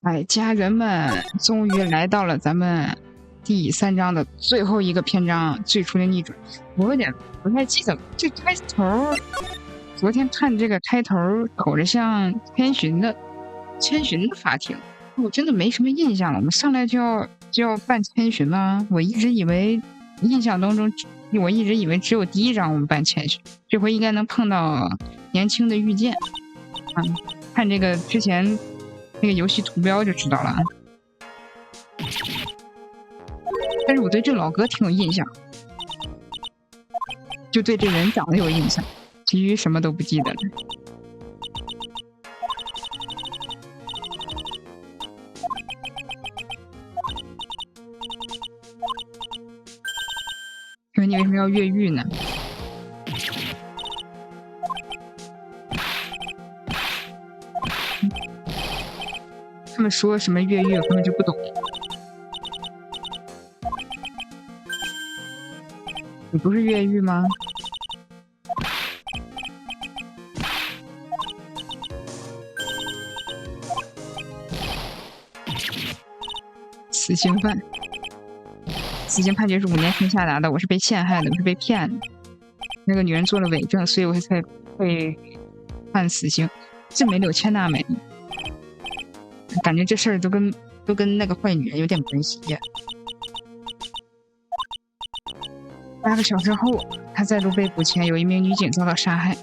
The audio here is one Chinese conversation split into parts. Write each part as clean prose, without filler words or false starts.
哎，家人们，终于来到了咱们第3章的最后一个篇章，最初的逆转。我有点不太记得了，这开头，昨天看这个开头，瞅着像千寻的法庭，我真的没什么印象了。我们上来就要办千寻吗？我一直以为只有第1章我们办千寻，这回应该能碰到年轻的御剑啊！看这个之前那个游戏图标就知道了啊。但是我对这老哥挺有印象，就对这人长得有印象，其余什么都不记得了。说你为什么要越狱呢？他们说什么越狱，我根本就不懂。你不是越狱吗？死刑犯，死刑判决是5年前下达的，我是被陷害的，我是被骗的。那个女人做了伪证，所以我才被判死刑，这没柳千娜美。感觉这事儿都跟那个坏女人有点关系呀。8个小时后，他再度被捕前，有一名女警遭到杀害。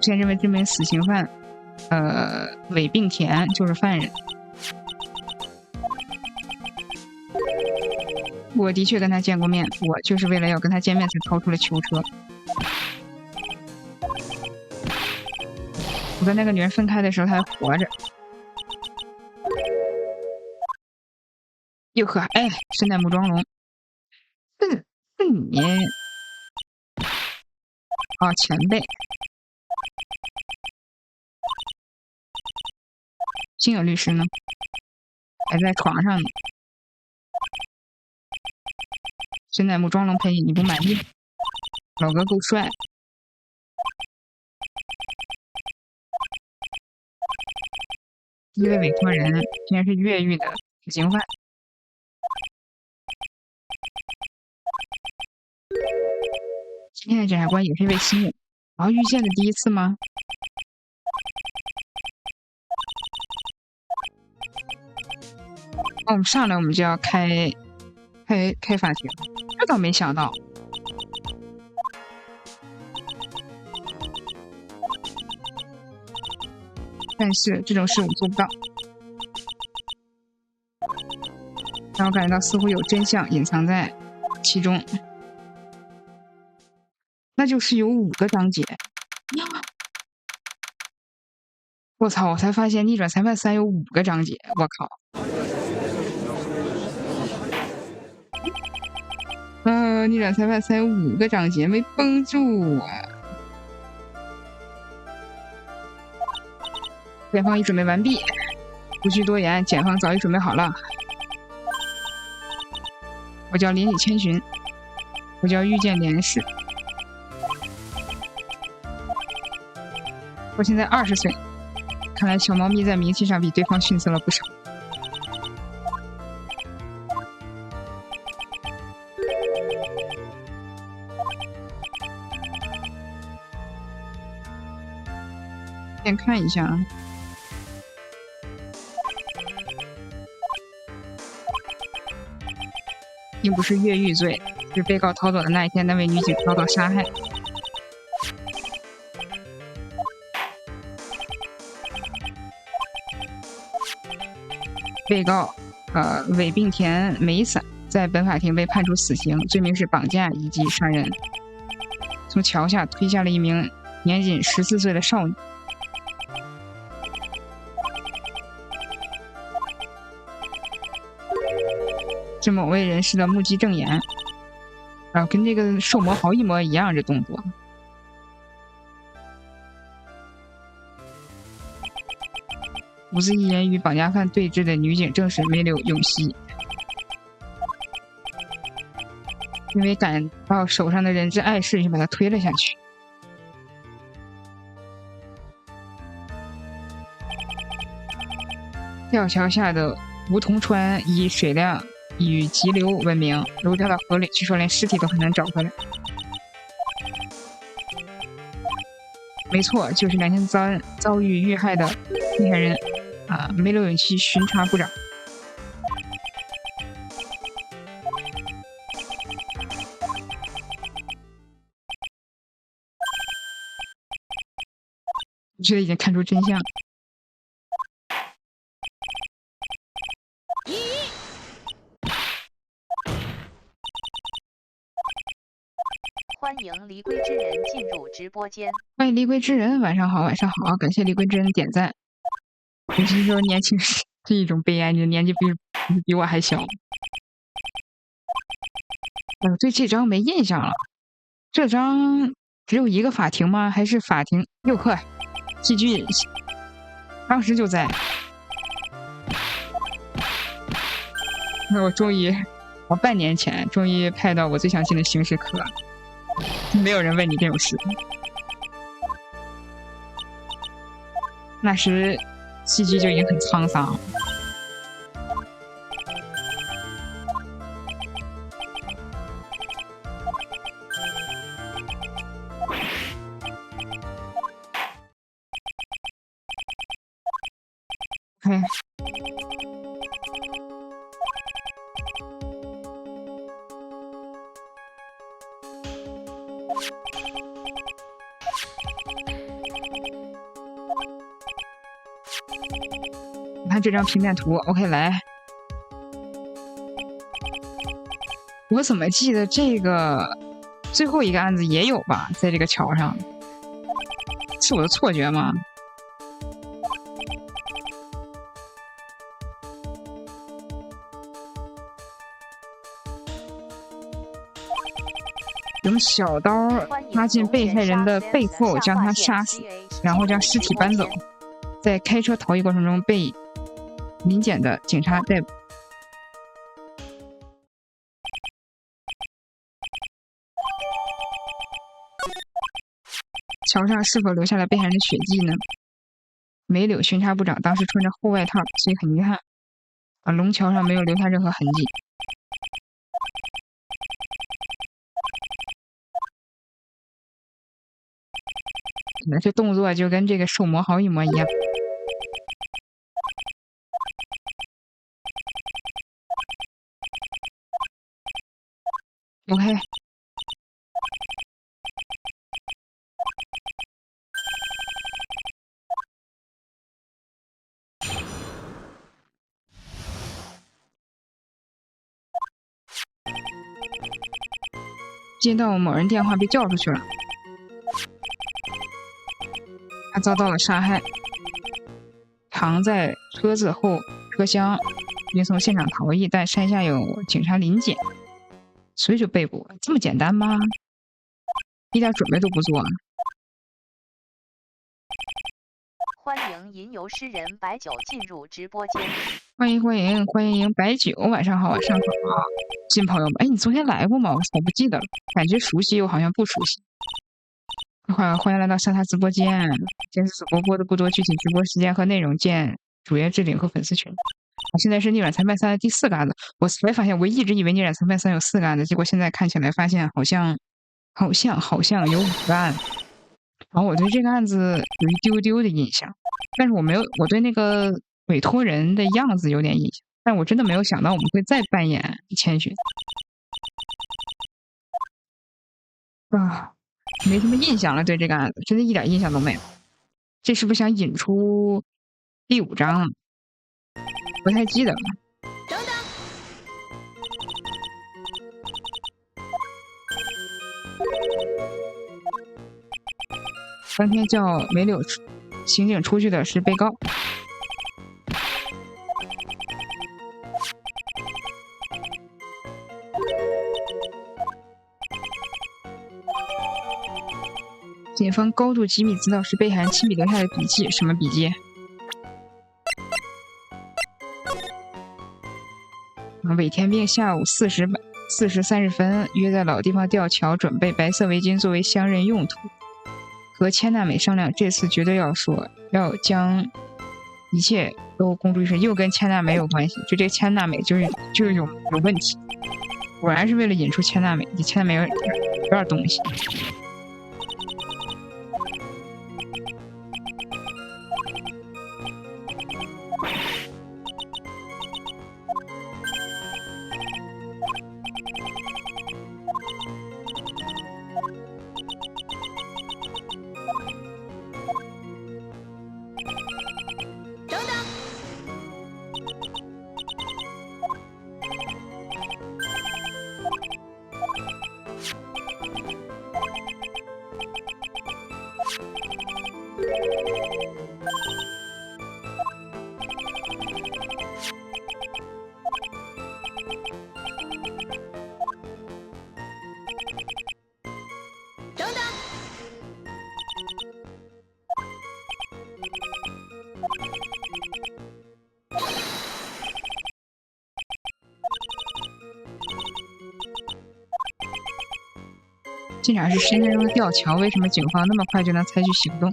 现认为这名死刑犯，韦并田就是犯人。我的确跟他见过面，我就是为了要跟他见面才逃出了囚车。我跟那个女人分开的时候，她还活着。又呵，哎，神奈木庄龙，是你啊，前辈。金友律师呢？还在床上呢。神奈木庄龙陪你，你不满意？老哥够帅。一位委托人竟然是越狱的死刑犯。今天的检察官也是一位新人，然后遇见的第1次吗？我们上来我们就要开法庭，这倒没想到。但是这种事我做不到，让我感觉到似乎有真相隐藏在其中，那就是有5个章节。我操！我才发现《逆转裁判3》有5个章节，我靠！逆转裁判3有5个章节，没绷住啊！检方已准备完毕，无需多言，检方早已准备好了。我叫林里千寻，我叫遇见连氏，我现在20岁，看来小猫咪在名气上比对方逊色了不少。先看一下啊。并不是越狱罪，是被告逃走的那一天，那位女警遭到杀害。被告韦并田美散在本法庭被判处死刑，罪名是绑架以及杀人，从桥下推下了一名年仅14岁的少女。是某位人士的目击证言，跟这个瘦魔豪一模一样，这动作。无字一人与绑架犯对峙的女警正是梅柳永熙，因为感到手上的人质碍事，就把他推了下去。吊桥下的梧桐川以水量与急流闻名，流掉到河里，据说连尸体都很难找回来。没错，就是2天遭遇遇害的被害人啊，梅柳永期巡查部长。我觉得已经看出真相。欢迎离归之人进入直播间。欢迎离归之人，晚上好，晚上好，感谢离归之人点赞。有些时候年轻是一种悲哀，你的年纪比我还小。我对这章没印象了，这章只有一个法庭吗？还是法庭6课戏剧当时就在。那我终于，我半年前终于派到我最相信的刑事课，没有人问你这种事。那时戏剧就已经很沧桑。OK。你看这张平面图 ，OK， 来。我怎么记得这个最后一个案子也有吧？在这个桥上，是我的错觉吗？用小刀插进被害人的背后，将他杀死，然后将尸体搬走，在开车逃逸过程中被临检的警察逮捕。桥上是否留下了被害人的血迹呢？梅柳巡查部长当时穿着厚外套，所以很遗憾，龙桥上没有留下任何痕迹。这动作就跟这个受魔豪一模一样。OK。接到某人电话被叫出去了，他遭到了杀害，藏在车子后车厢，并从现场逃逸，但山下有警察临检，所以就被捕。这么简单吗？一点准备都不做。欢迎吟游诗人白酒进入直播间。欢迎白酒，晚上好，晚上好，新朋友们。哎，你昨天来过吗？我不记得了，感觉熟悉又好像不熟悉。欢迎来到沙塔直播间，这次主播播的不多，具体直播时间和内容见主页置顶和粉丝群。现在是逆转裁判3的第4个案子，我才发现我一直以为逆转裁判3有4个案子，结果现在看起来发现好像有5个案子。然后我对这个案子有一丢丢的印象，但是我对那个委托人的样子有点印象，但我真的没有想到我们会再扮演千寻啊，没什么印象了，对这个案子真的一点印象都没有。这是不是想引出第5章啊？不太记得了。等等。当天叫梅柳刑警出去的是被告。警方高度机密资料是被害人亲笔留下的笔记，什么笔记？韦天病下午4时30分约在老地方吊桥，准备白色围巾作为相认用途。和千娜美商量，这次绝对要将一切都公诸于世，又跟千娜美有关系。就这个千娜美就是有问题，果然是为了引出千娜美，这千娜美有点东西。进展是深圳中的吊桥，为什么警方那么快就能采取行动？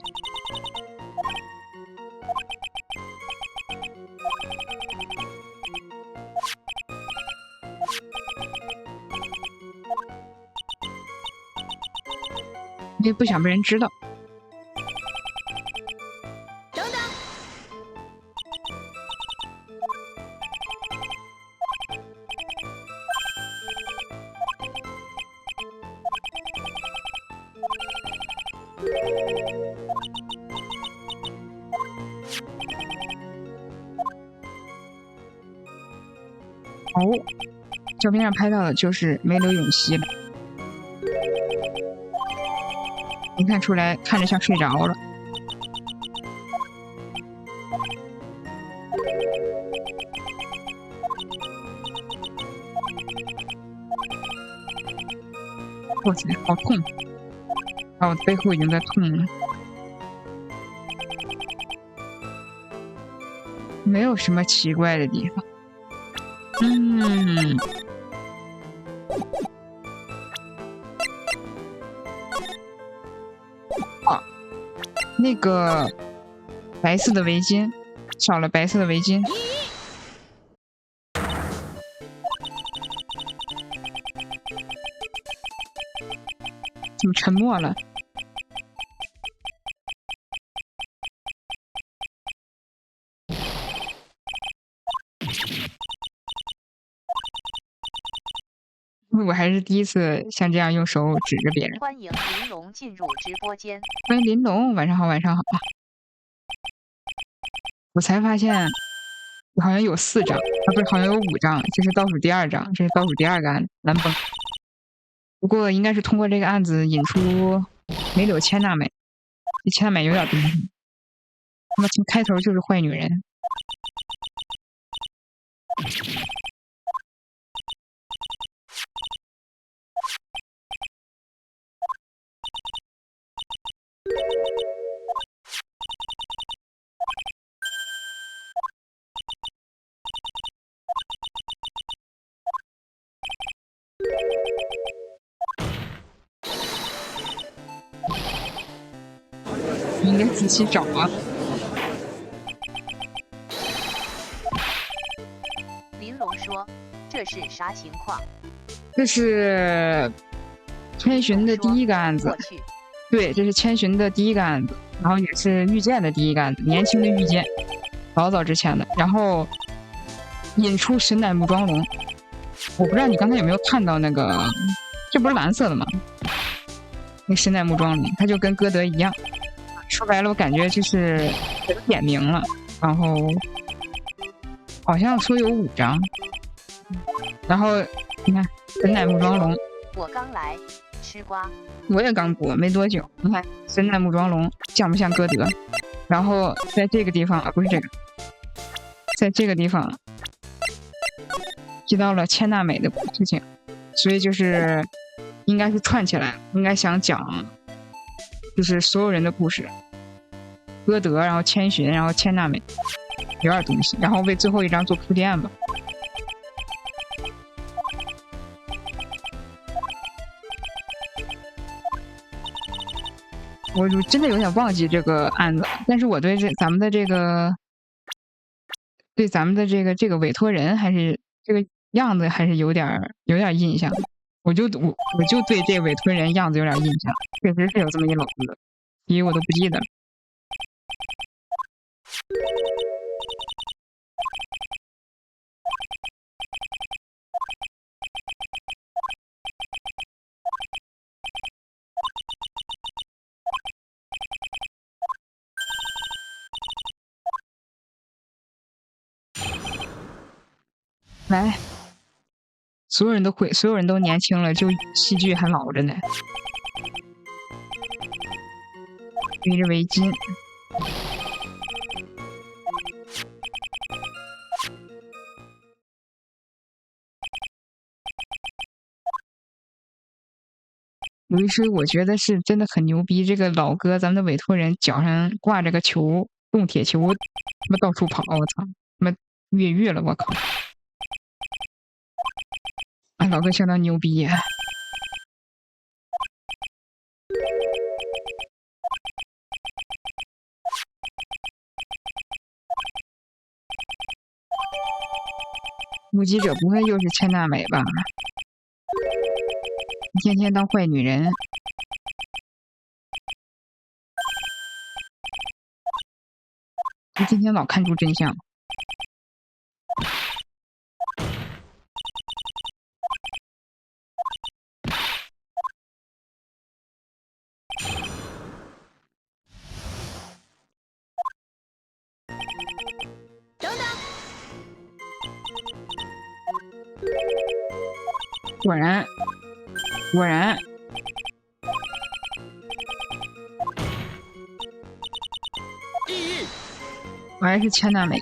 因为不想被人知道。等等，哦，照片上拍到的就是梅柳永熙了。没看出来，看着像睡着了。我去，好痛！啊，我的背后已经在痛了。没有什么奇怪的地方。那个白色的围巾，少了白色的围巾。怎么沉默了？我还是第一次像这样用手指着别人。欢迎玲珑进入直播间。欢迎玲珑，晚上好，晚上好。我才发现，好像有4张，不是，好像有5张，这是倒数第2张，这是倒数第2个案子，蓝崩。不过应该是通过这个案子引出梅柳千娜美，这千娜美有点东西。那么从开头就是坏女人。你应该仔细找啊。玲珑说：“这是啥情况？”这是千寻的第1个案子。对，这是千寻的第1个案子，然后也是遇见的第1个案子，年轻的遇见，早之前的。然后引出神乃木庄龙，我不知道你刚才有没有看到那个，这不是蓝色的吗？那神乃木庄龙，它就跟歌德一样。说白了，我感觉就是点名了，然后好像说有5张，然后你看神乃木庄龙，我刚来吃瓜，我也刚播没多久，你看神乃木庄龙像不像歌德？然后在这个地方啊，不是这个，在这个地方提到了千娜美的事情，所以就是应该是串起来，应该想讲就是所有人的故事，歌德，然后千寻，然后千娜美，有点东西，然后为最后1章做铺垫吧。我真的有点忘记这个案子，但是我对咱们的这个对咱们的这个委托人还是这个样子还是有点印象。我就对这委托人样子有点印象，确实是有这么一老哥，其余我都不记得了。来，所有人都会，所有人都年轻了，就戏剧还老着呢。围着围巾，有一说，我觉得是真的很牛逼。这个老哥，咱们的委托人脚上挂着个球，动铁球，他妈到处跑，我操，他妈越狱了，我靠！啊，老哥相当牛逼呀！目击者不会又是千娜美吧？天天当坏女人，就今天老看出真相。等等，果然，果然，地狱！果然是千娜美。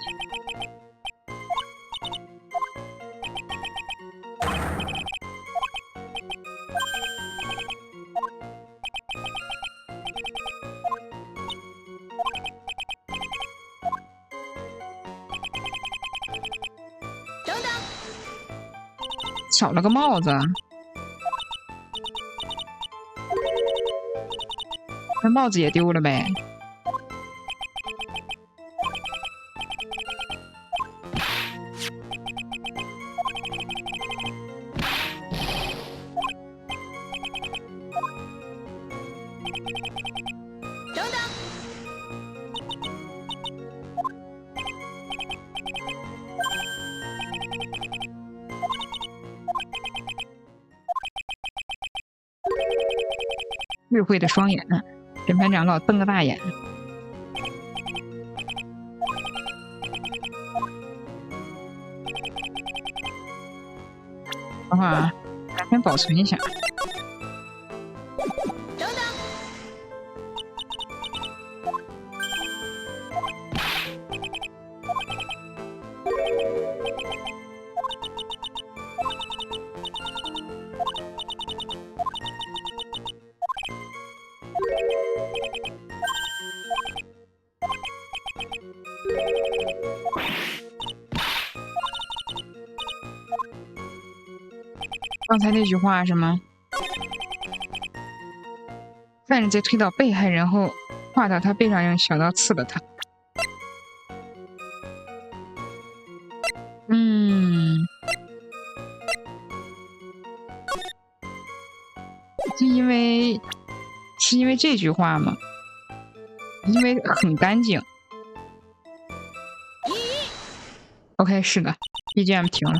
等等，少了个帽子，那帽子也丢了呗。等等，智慧的双眼，审判长老瞪个大眼。等会儿啊，先保存一下。等等，刚才那句话是吗？犯人在推倒被害人后，跨到他背上，用小刀刺了他。是因为这句话吗？因为很干净。OK， 是的 ，BGM 停了。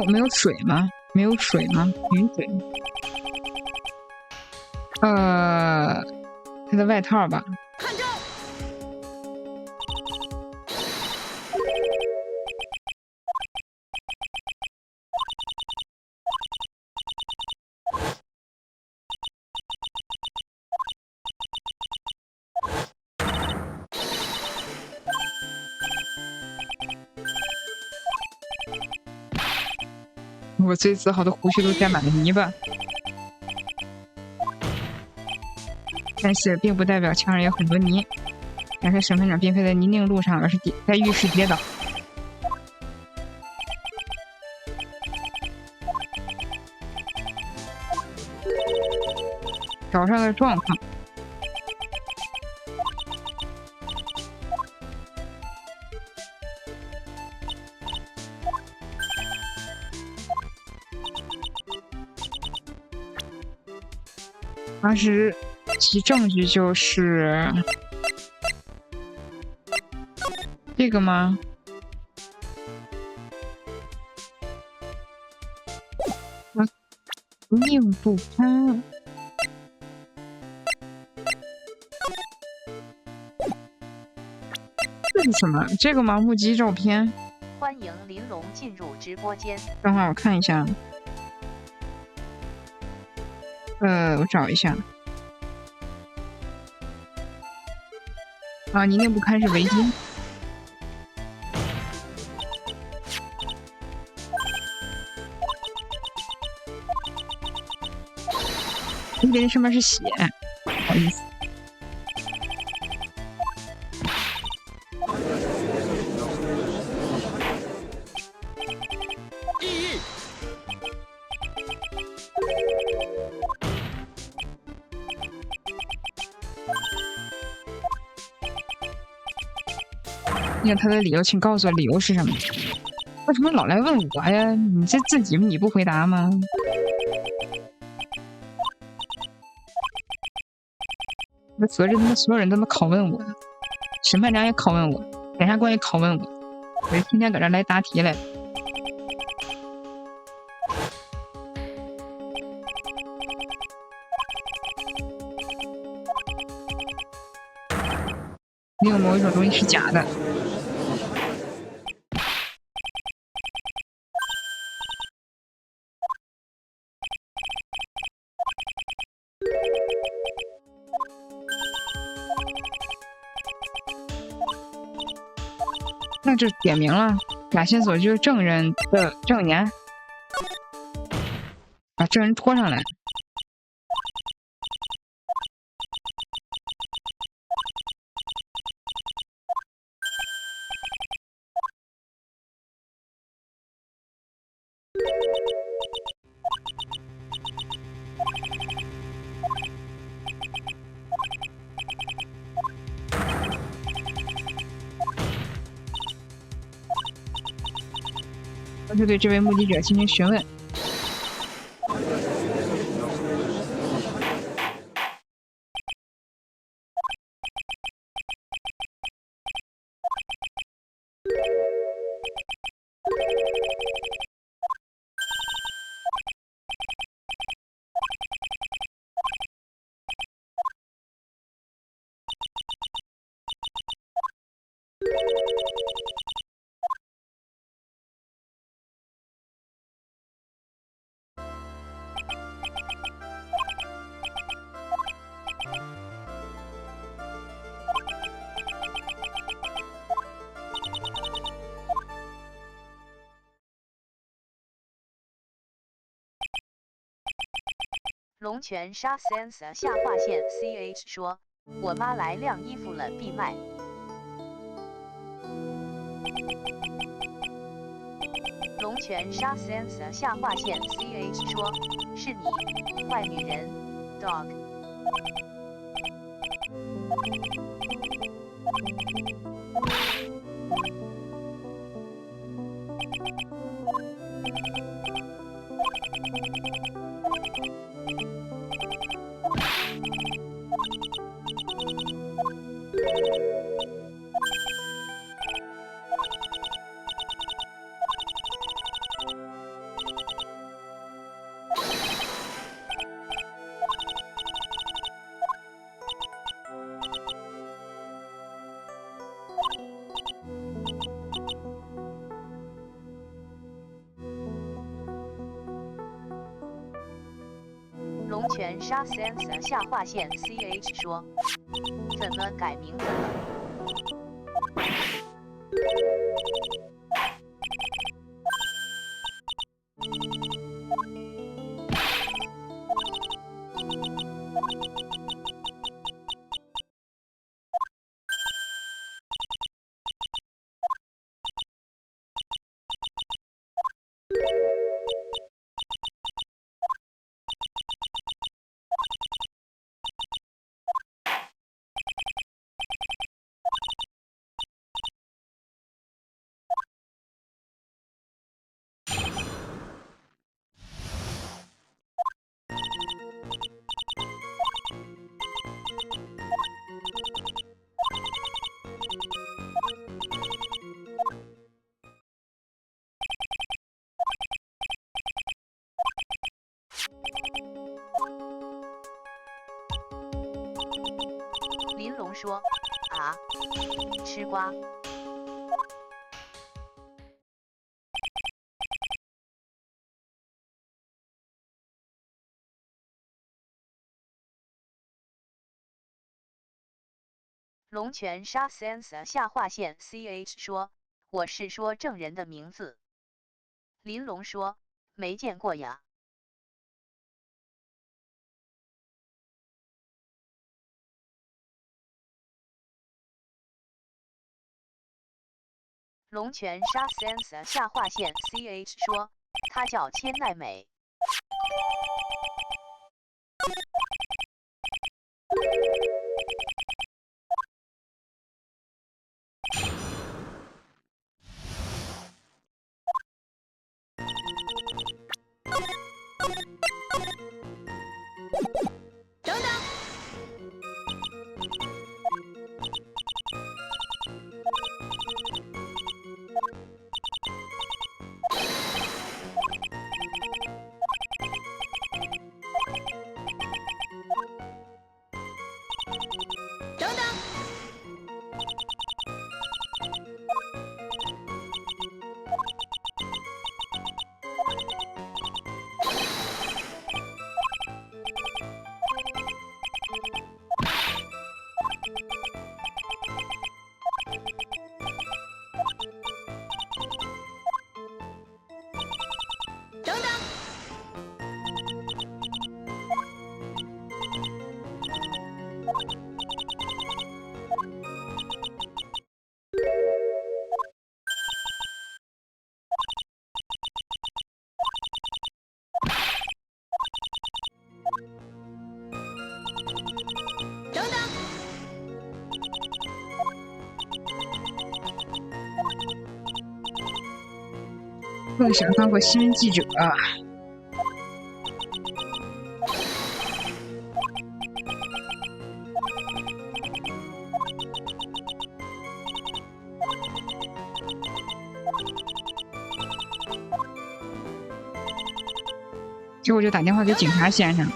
没有水吗？没有水吗？雨水？他的外套吧。看招！我最自豪的胡须都沾满了泥巴，但是并不代表墙上有很多泥。但是审判长并非在泥泞路上，而是在浴室跌倒。岛上的状况。当时其证据就是这个吗？命不堪。这是什么？这个吗？目击照片。欢迎玲珑进入直播间。等会儿我看一下。我找一下。啊，你那不堪是围巾。你这上面是血，不好意思。地狱。那他的理由，请告诉我理由是什么？为什么老来问我呀？你这自己你不回答吗？那责任他妈所有人都能拷问我，审判长也拷问我，检察官也拷问我，我就天天搁这来答题来。你有某一种东西是假的。那就点名了，假线索就是证人的证言，把证人拖上来。我就对这位目击者进行询问。龙泉杀 Sense 下划线 CH 说：“我妈来晾衣服了，闭麦。”龙泉杀 Sense 下划线 CH 说：“是你，坏女人 ，dog。” 龙泉杀 Sense 下划线 CH 说：“怎么改名字了？”说啊，吃瓜。龙泉杀 Sansa 下划线 CH 说，我是说证人的名字。林龙说，没见过呀。龙泉杀 Sansa 下划线 CH 说，她叫千奈美。等等，等等，等等，等等，梦想当过新闻记者。结果就打电话给警察先生。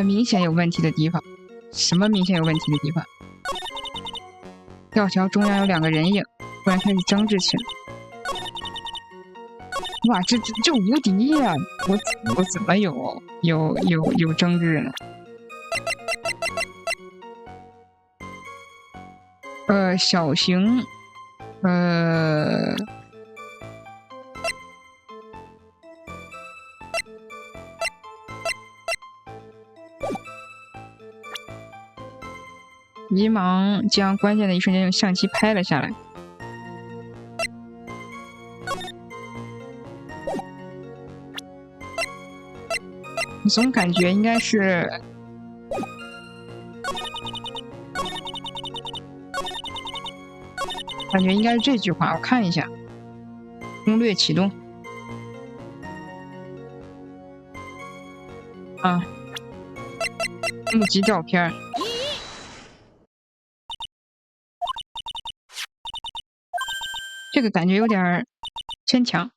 明显有问题的地方。什么明显有问题的地方？吊桥中央有2个人影，突然开始争执起来。哇，这无敌呀、我怎么有争执呢？小型，急忙将关键的一瞬间用相机拍了下来。总感觉应该是这句话，我看一下，攻略启动。啊，目击照片。这个感觉有点牵强。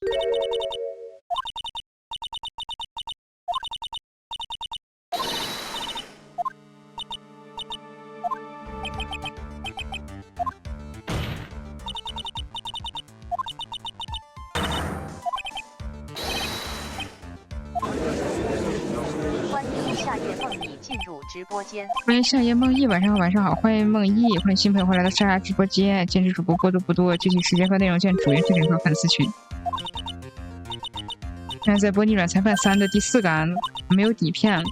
欢迎夏夜梦已进入直播间。欢迎夏夜梦忆，晚上好，欢迎梦忆，欢迎新朋友回来到莎莎直播间。兼职主播播的不多，具体时间和内容见主页置顶和粉丝群。现在在播《逆转裁判3》的第4杆，没有底片了。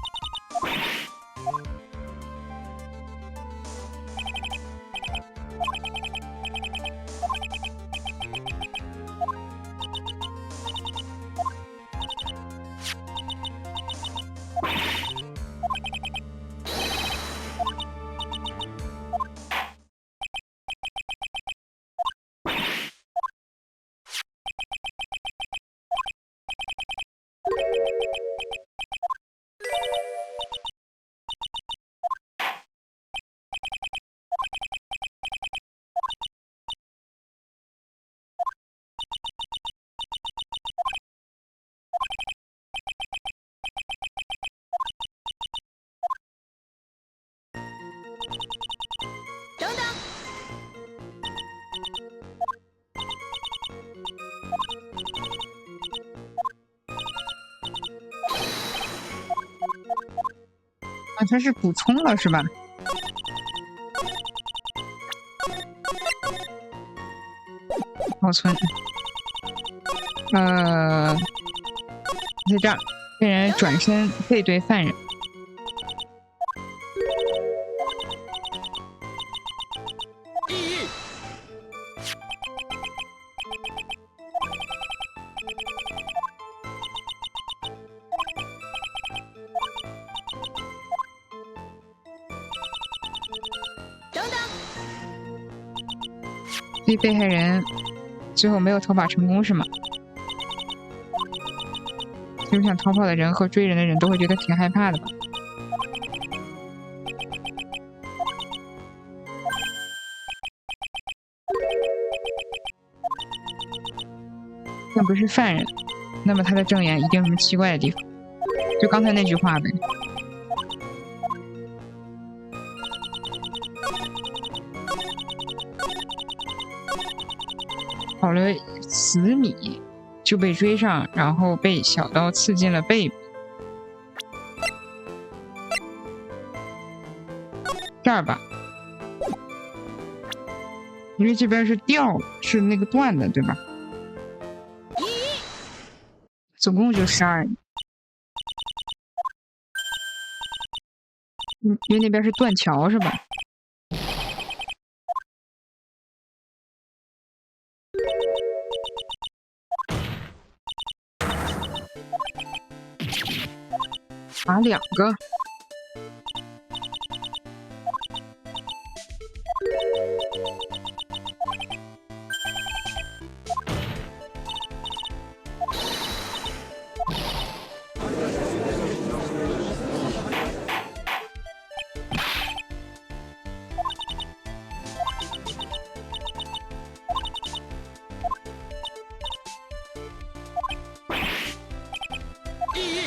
啊，它是补充了是吧？保存。在这儿，被人转身背对犯人。地狱。等等。所以被害人最后没有逃跑成功是吗？就想逃跑的人和追人的人都会觉得挺害怕的吧？但不是犯人，那么他的证言一定有什么奇怪的地方？就刚才那句话呗。跑了10米就被追上，然后被小刀刺进了背部。这儿吧，因为这边是掉，是那个断的，对吧？总共就12。因为那边是断桥，是吧？打2个。地狱。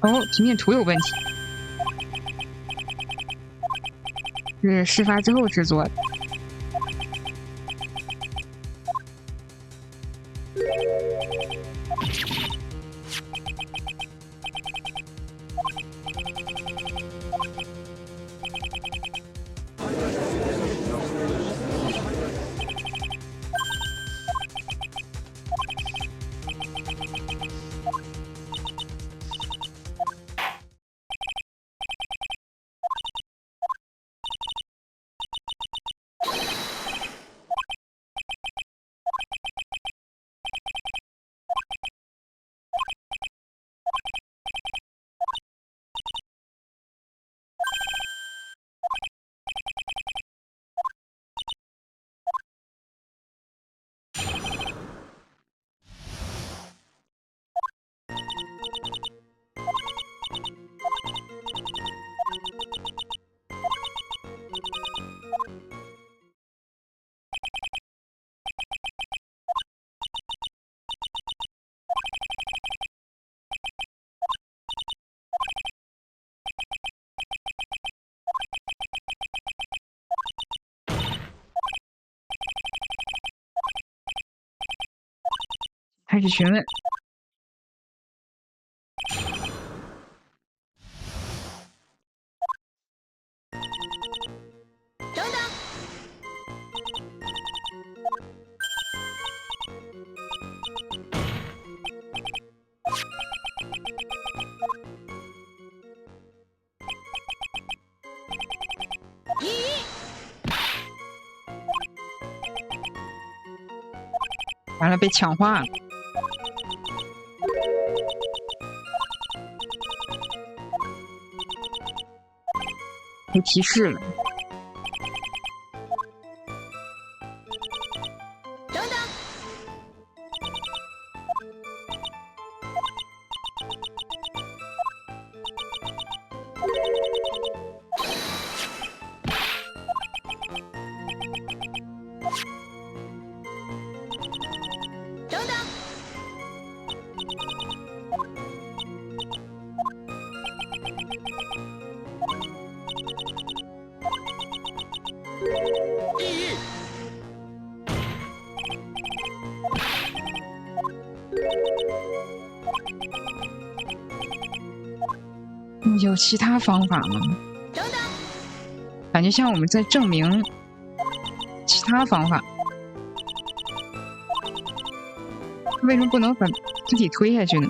哦，平面图有问题，是事发之后制作的。开始询问。等等。完了，被强化了。被提示了。等等。等等。地狱，有其他方法吗？等等，感觉像我们在证明其他方法。为什么不能把肢体推下去呢？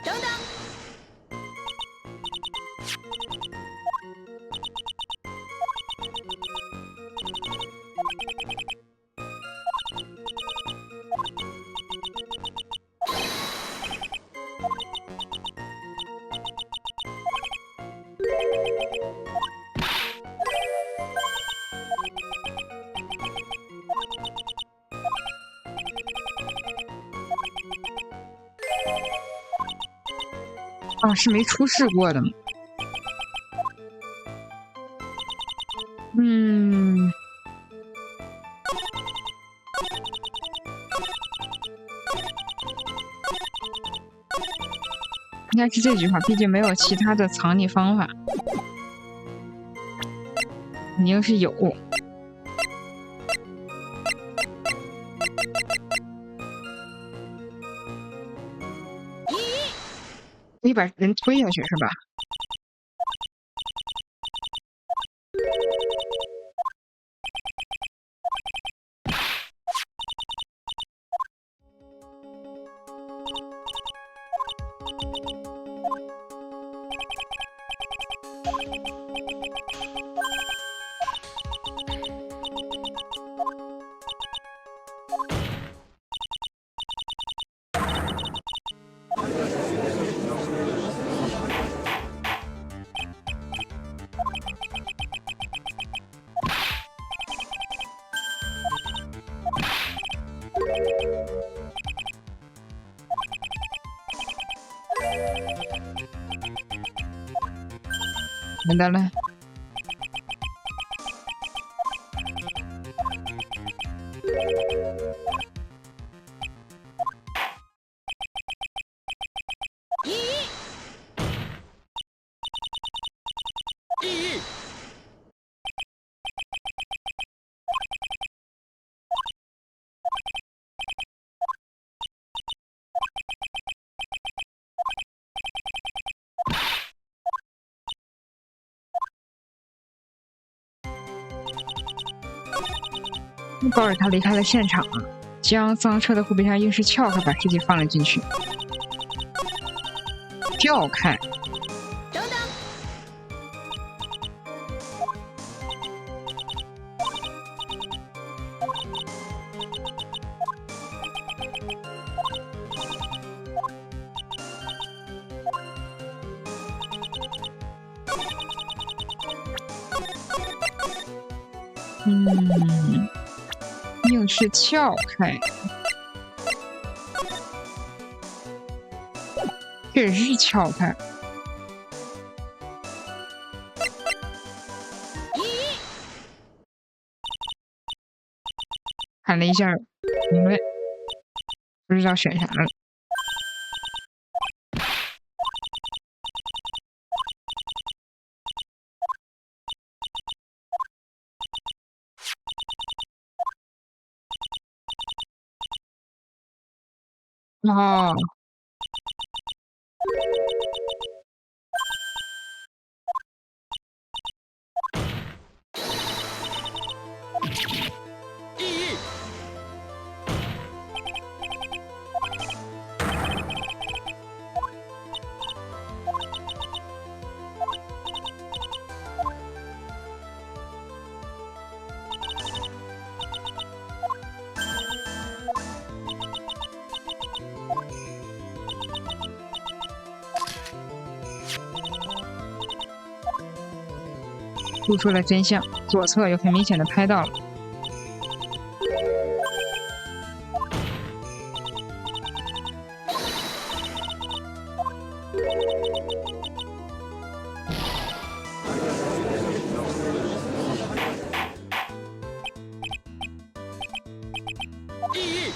等等，啊，是没出事过的吗？嗯，应该是这句话，毕竟没有其他的藏匿方法，肯定是有。可以把人推下去是吧？怎么的了？地狱，高尔他离开了现场，将赃车的护臂上硬是撬开，把尸体放了进去。撬开，等等，硬是撬开，确实是撬开。看了一下评论，不知道选啥了。哦，地狱，露出了真相，左侧有很明显的拍到了。地狱，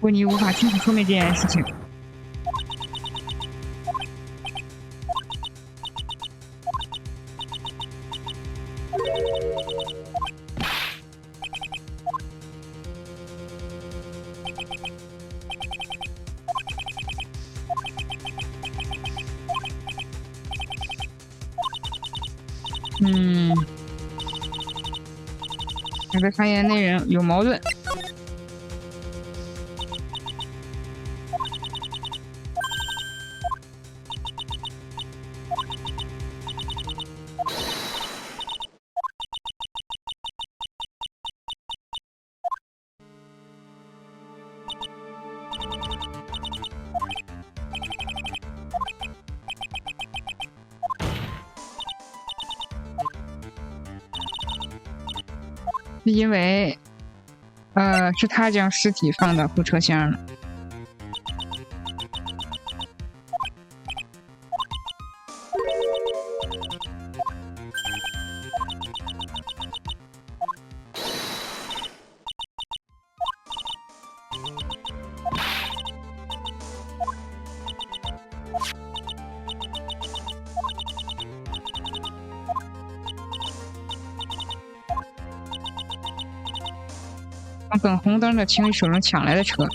过你无法具体说明这件事情。这个发言内容有矛盾。因为，是他将尸体放到后车厢了。等红灯的情侣手中抢来的车。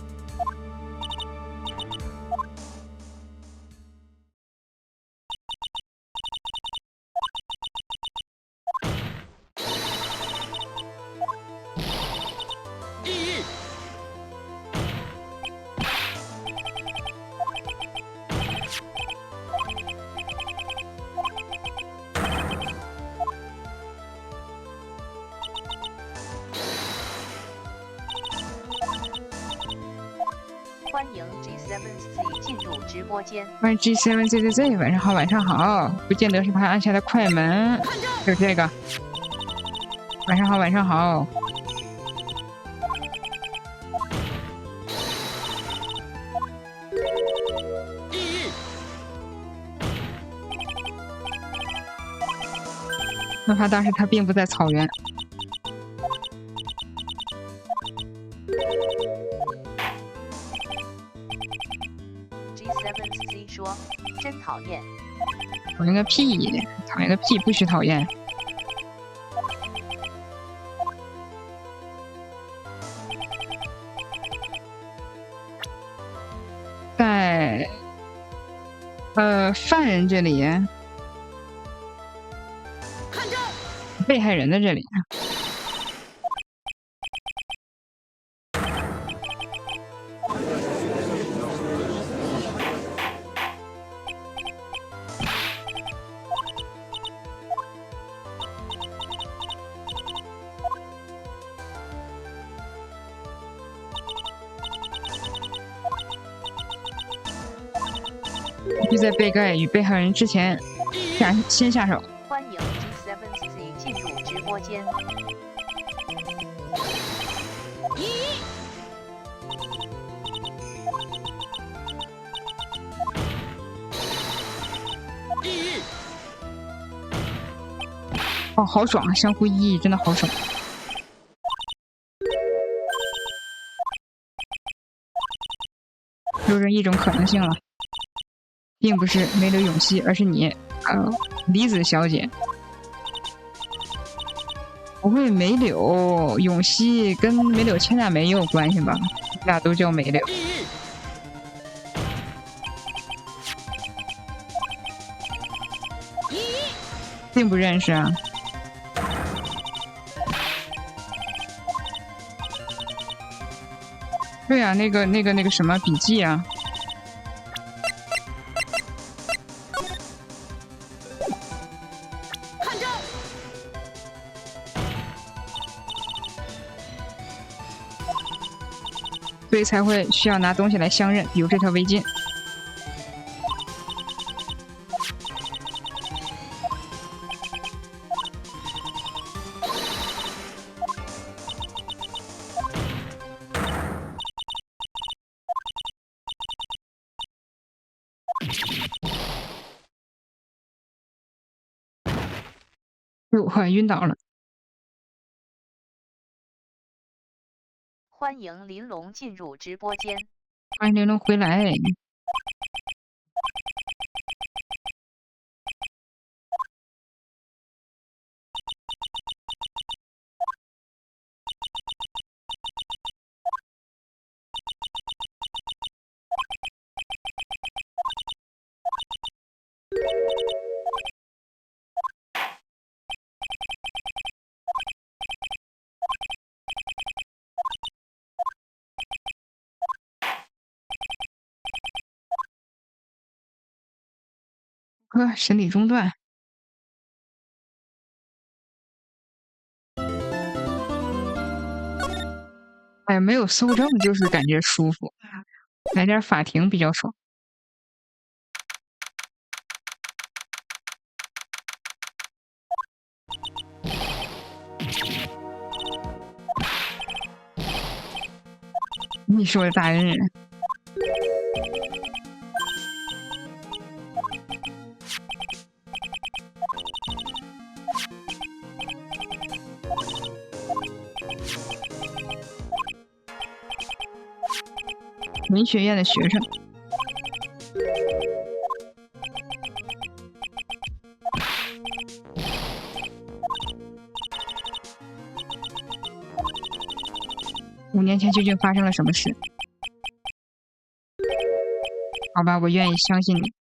欢迎 G7Z 进入直播间。欢迎 G7ZZZ， 晚上好，晚上好。不见得是他按下的快门，就是这个。晚上好，晚上好。哪怕当时他并不在草原。G7Z 说：“真讨厌。”讨厌个屁！讨厌个屁！不许讨厌。在犯人这里，被害人的这里。必须在被害与被害人之前先下手。欢迎 G7Z 进入直播间。哦，好爽啊！相互意义真的好爽。有这一种可能性了。并不是梅柳永熙，而是你，李子小姐。不会梅柳永熙跟梅柳千代美也有关系吧？俩都叫梅柳。并不认识啊。对啊，那个什么笔记啊。所以才会需要拿东西来相认，比如这条围巾。哟，晕倒了。欢迎林龙进入直播间。欢迎玲珑回来。审理中断。哎呀，没有搜证就是感觉舒服，来点法庭比较爽。你说的大恩人。文学院的学生。5年前究竟发生了什么事？好吧，我愿意相信你。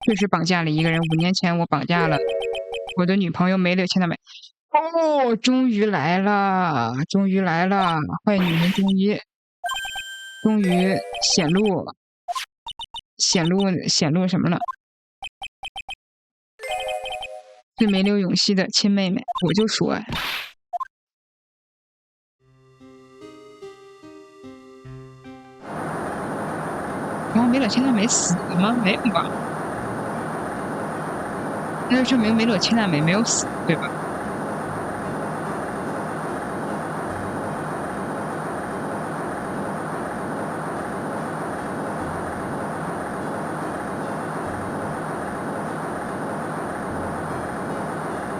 确实绑架了一个人。5年前我绑架了我的女朋友梅柳千代美。哦，终于来了，终于来了！坏女人终于显露什么了？是梅柳永熙的亲妹妹，我就说呀。然后梅柳千代美死了吗？没有吧？那就证明梅柳千代美没有死，对吧？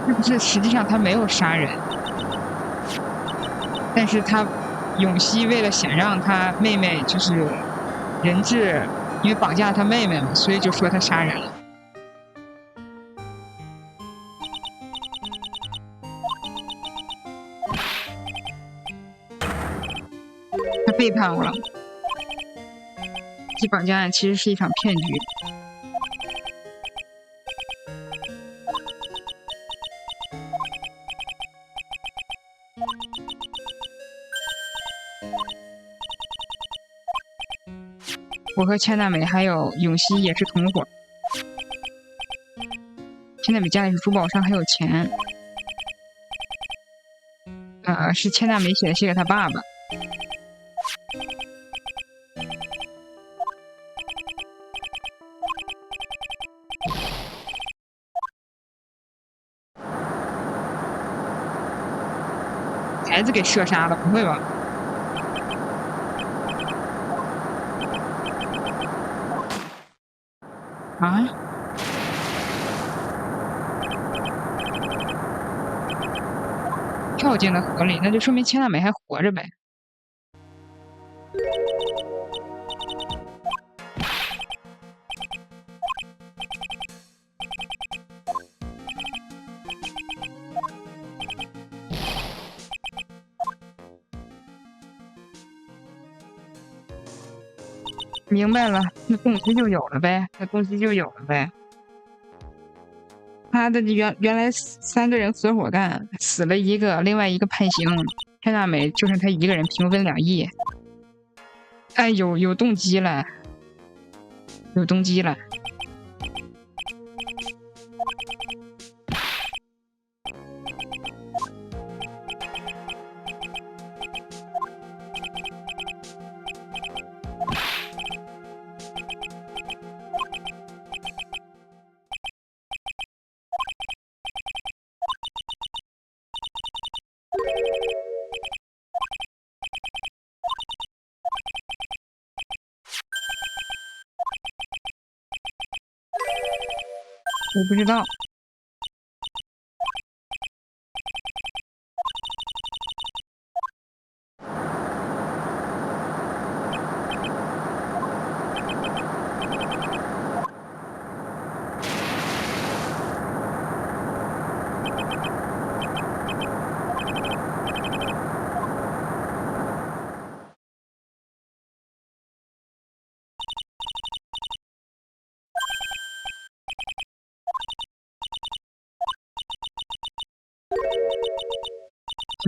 是不是实际上他没有杀人，但是他永熙为了想让他妹妹就是人质，因为绑架他妹妹嘛，所以就说他杀人了。他背叛我了。这绑架案其实是一场骗局。我和千代美还有永熙也是同伙。千代美家里是珠宝商，还有钱。是千代美写的信给他爸爸。孩子给射杀了？不会吧？啊？跳进了河里，那就说明千代美还活着呗。明白了，那动机就有了呗，他的原来3个人合伙干，死了一个，另外一个判刑，千代美就剩他一个人，平分2亿。哎，有动机了，有动机了。我不知道。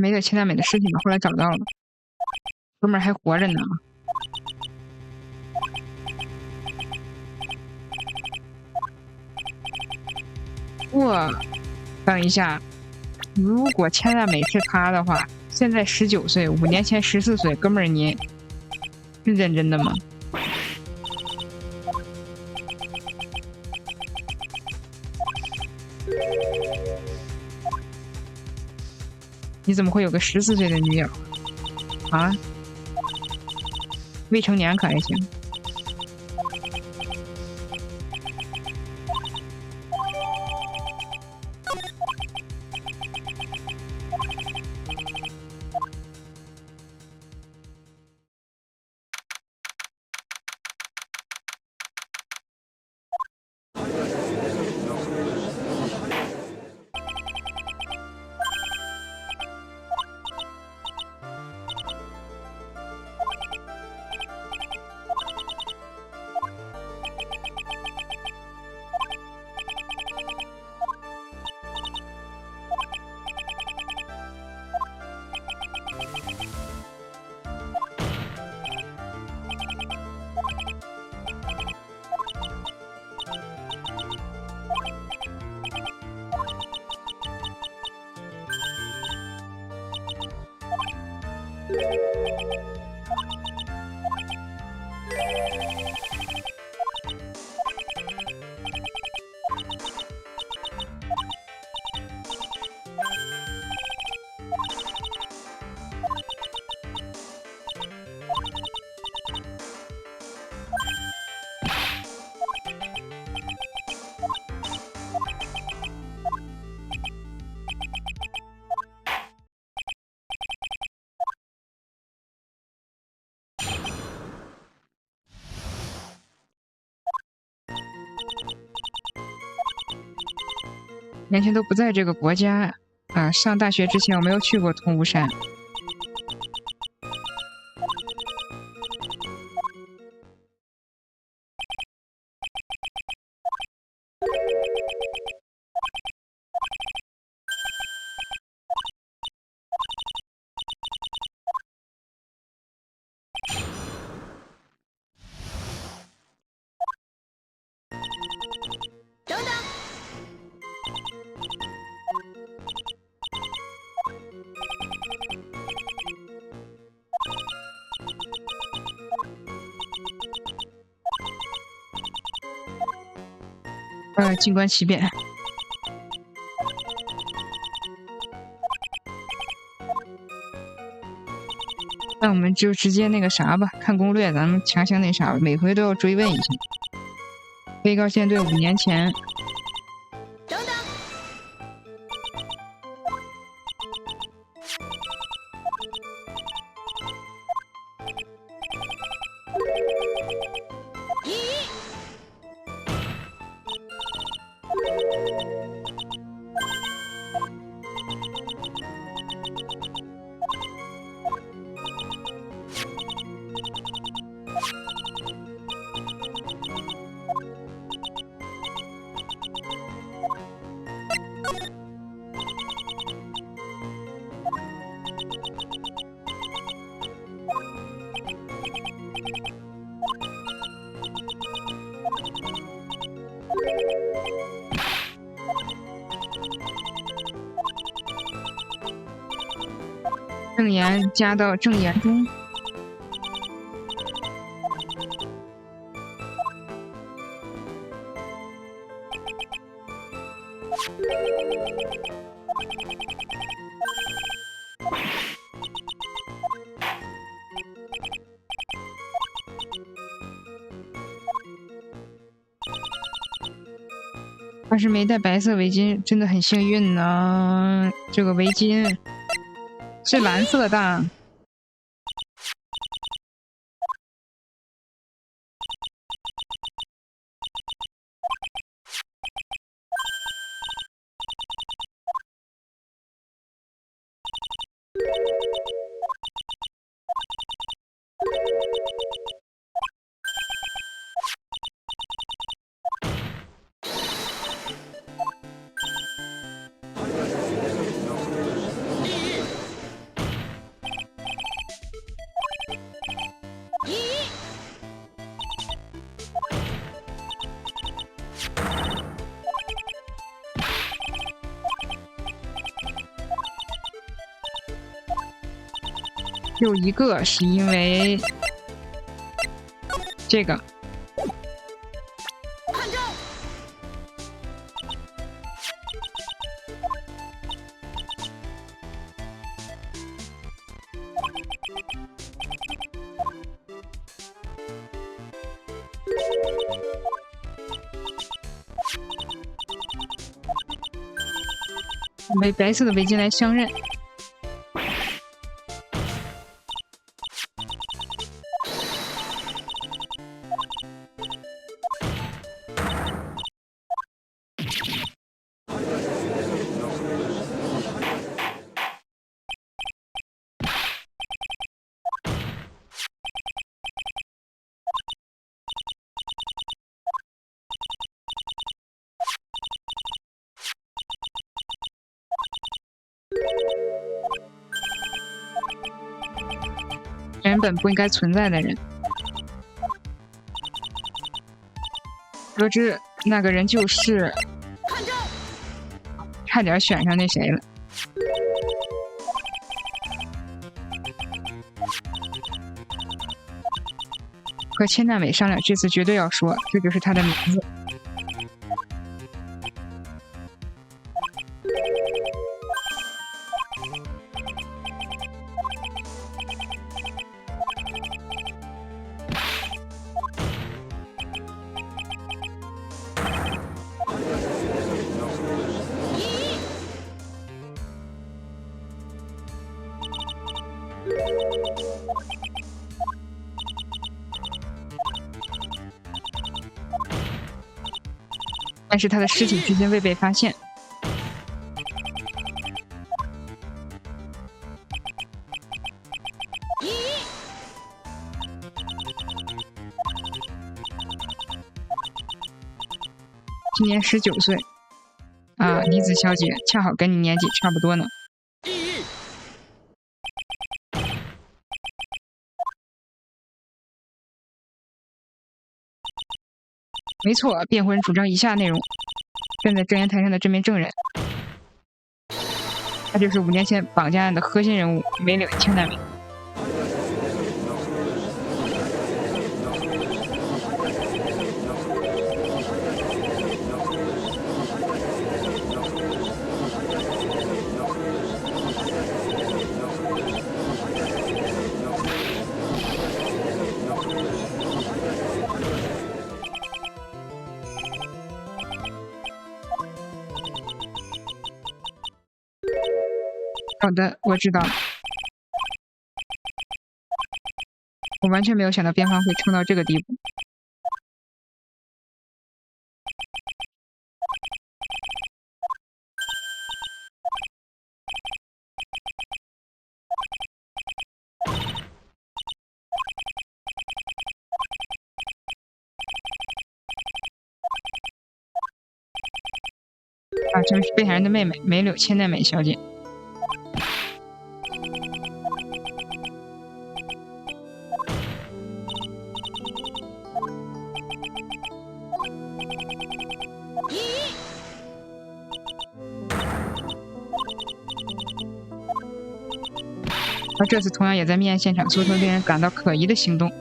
没个千代美的尸体吗？后来找到了，哥们儿还活着呢。等一下，如果千代美是他的话，现在19岁，5年前14岁，哥们儿你是认真的吗？你怎么会有个14岁的女友啊？未成年可还行？年前都不在这个国家啊！上大学之前我没有去过通巫山。等等，静观其变。那我们就直接那个啥吧，看攻略，咱们强行那啥吧，每回都要追问一下。被告舰队5年前，等等，一，正言加到正言中。要是没戴白色围巾，真的很幸运呢。这个围巾是蓝色的。有一个是因为这个。看招！白色的围巾来相认。原本不应该存在的人，得知那个人就是看招！差点选上那谁了。和千娜美商量，这次绝对要说，这就是他的名字。但是他的尸体至今未被发现。今年19岁，啊，李子小姐恰好跟你年纪差不多呢。没错，辩护人主张以下内容：站在证言台上的这名证人，他就是5年前绑架案的核心人物梅岭千代美。好的，我知道了。我完全没有想到辩方会撑到这个地步。啊，这是被害人的妹妹梅柳千代美小姐。而这次同样也在命案现场做出令人感到可疑的行动。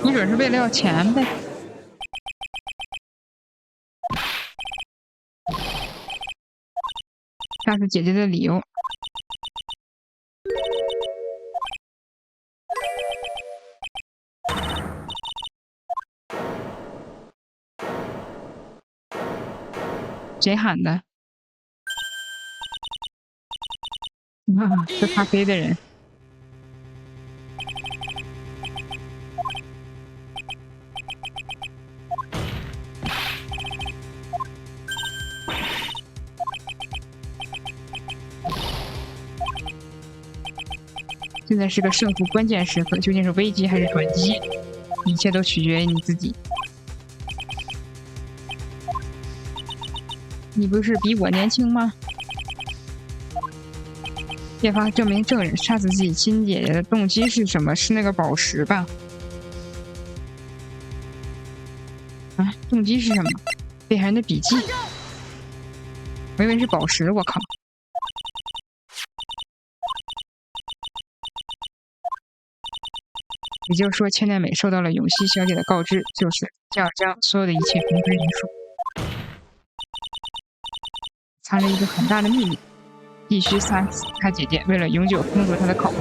你准是为了要钱呗？杀死姐姐的理由。谁喊的？啊，喝咖啡的人。现在是个胜负关键时刻，究竟是危机还是转机？一切都取决于你自己。你不是比我年轻吗？揭发证明证人杀死自己亲姐姐的动机是什么？是那个宝石吧？啊，动机是什么？被害人的笔记。我以为是宝石，我靠！也就是说，千代美收到了永熙小姐的告知，就是要将所有的一切公开于数，藏着一个很大的秘密，必须杀死她姐姐，为了永久封住她的口。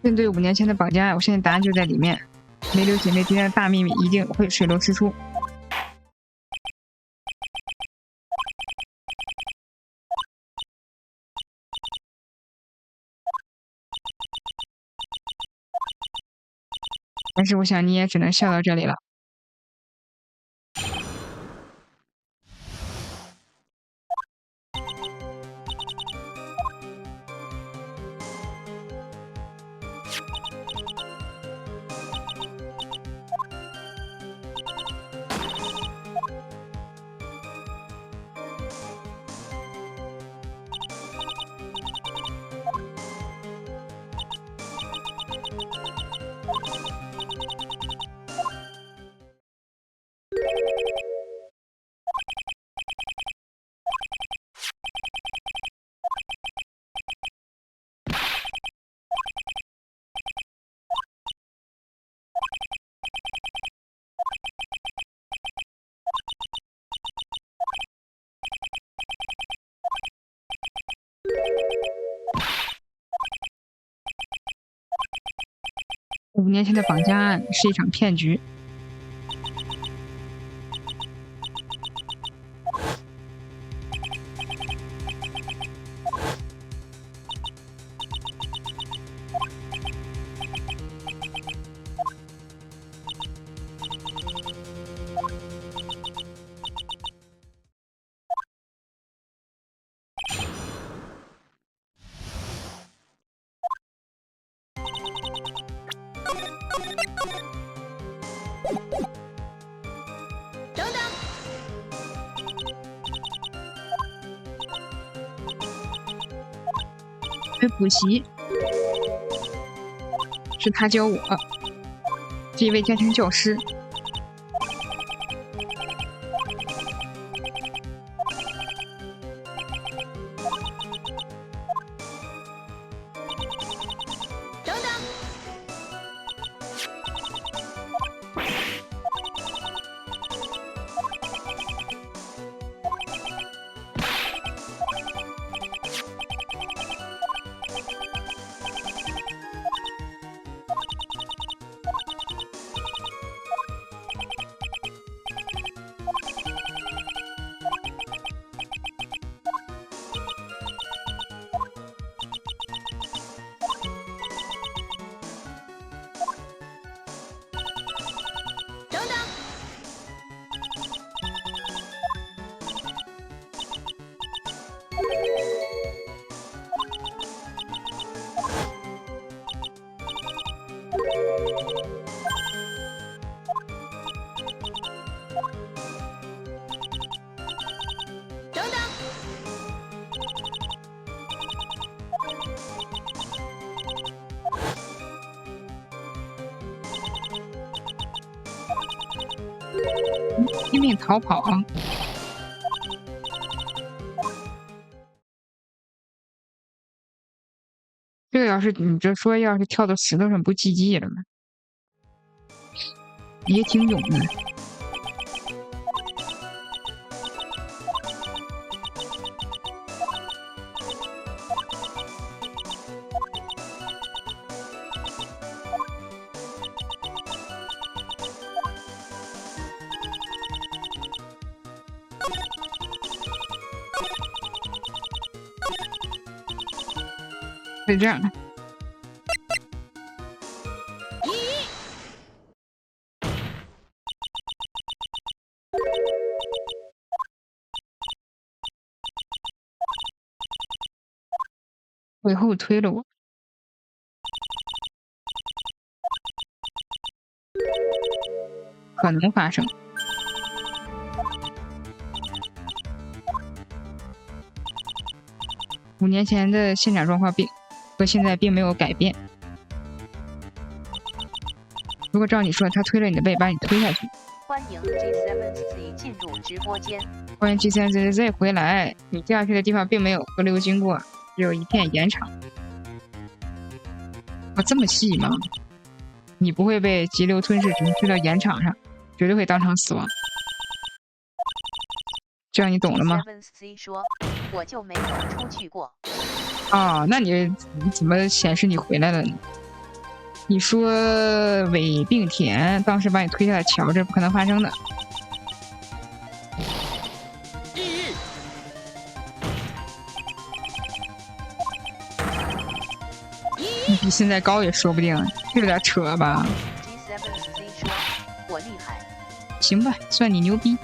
针对5年前的绑架案，我相信答案就在里面。梅柳姐妹之间的大秘密一定会水落石出。但是我想你也只能笑到这里了。5年前的绑架案是一场骗局。等等，补习是他教我，是一位家庭教师。等等，拼命逃跑啊！这个要是你这说，要是跳到石头上，不 GG 了吗？也挺勇的。是这样的。尾后推了我，可能发生。5年前的现场状况和现在并没有改变。如果照你说，他推了你的背，把你推下去。欢迎 G7Z 进入直播间。欢迎 G7Z 回来。你掉下去的地方并没有河流经过，只有一片盐场。哦，这么细吗？你不会被急流吞噬，只能推到盐场上，绝对会当场死亡。这样你懂了吗？ G7Z 说，我就没有出去过。啊，那你怎么显示你回来了呢？你说伪并田当时把你推下桥，这不可能发生的。你比现在高也说不定，有点扯吧。G7Z 说，我厉害。行吧，算你牛逼。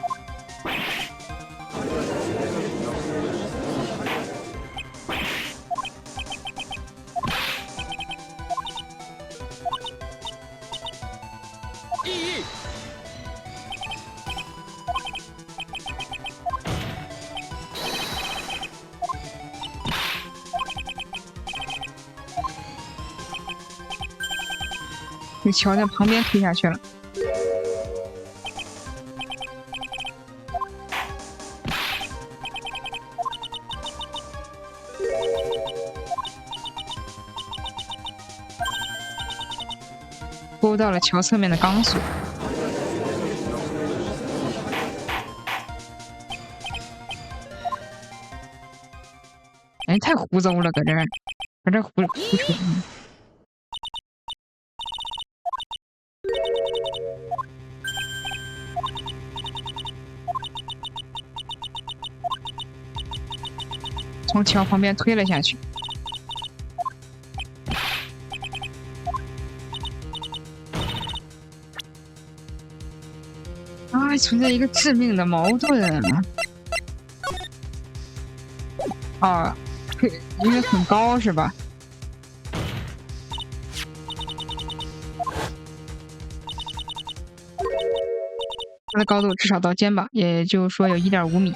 被桥在旁边推下去了。勾到了桥侧面的钢索。哎，太胡诌了，搁这胡扯。从桥旁边推了下去。啊，存在一个致命的矛盾。啊，因为很高是吧？它的高度至少到肩膀，也就是说有1.5米。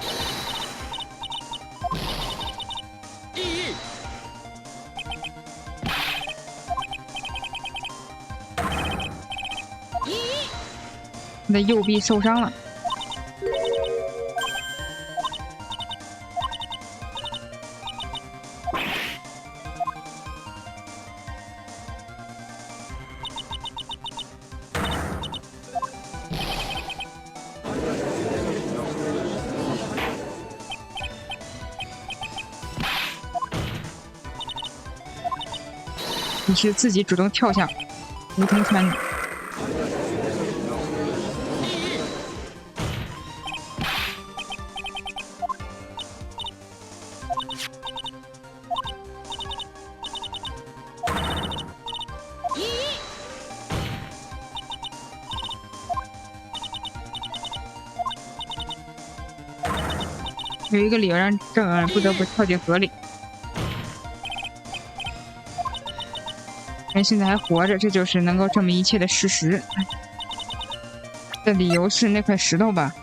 你的右臂受伤了。你是自己主动跳下无头穿的。有一个理由让郑恩不得不跳进河里。人现在还活着，这就是能够证明一切的事实。的理由是那块石头吧？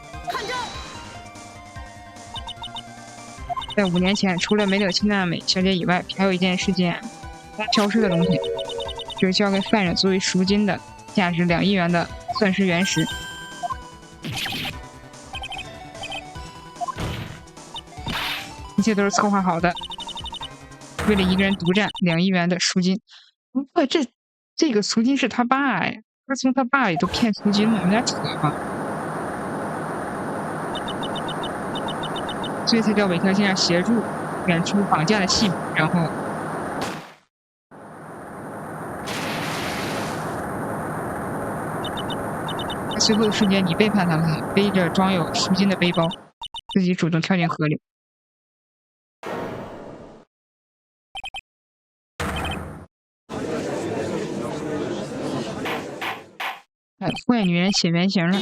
在5年前，除了梅柳青娜美小姐以外，还有一件事件消失的东西，就是交给犯人作为赎金的价值2亿元的钻石原石。切都是策划好的。为了一个人独占2亿元的赎金，不过这个赎金是他爸哎，他从他爸里头骗赎金了，有点扯吧？所以才叫韦特先生协助演出绑架的戏码，然后在随后的瞬间，你背叛他了，背着装有赎金的背包，自己主动跳进河里。坏女人写原型了。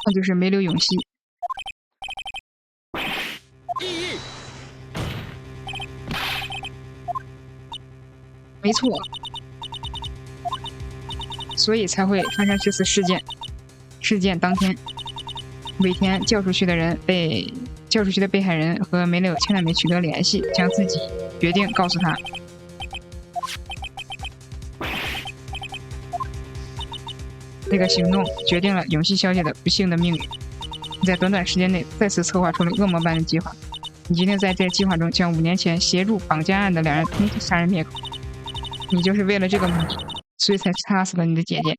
那就是梅柳永熙。没错，所以才会发生这次事件。事件当天，尾田叫出去的被害人和梅柳千代美取得联系，将自己决定告诉他。这个行动决定了永熙小姐的不幸的命运。你在短短时间内再次策划出了恶魔般的计划，你决定在这计划中将5年前协助绑架案的2人同时杀人灭口。你就是为了这个目的，所以才杀死了你的姐姐。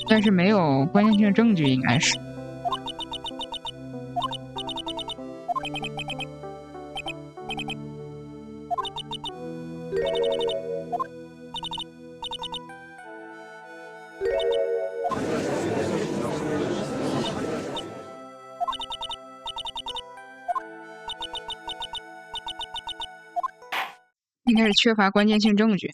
但是没有关键性证据，应该是。应该是缺乏关键性证据。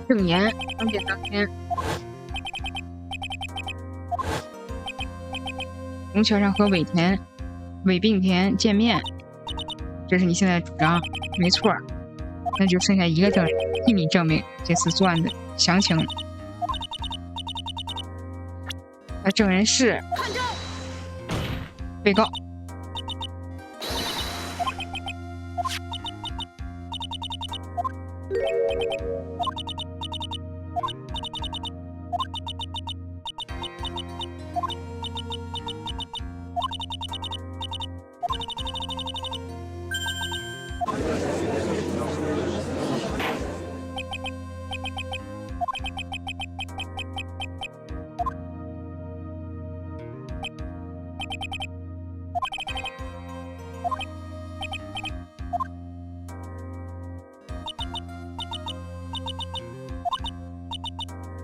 证言案件当天，龙桥上和尾并田见面，这是你现在的主张，没错。那就剩下一个证人替你证明这次作案的详情。那证人是被告。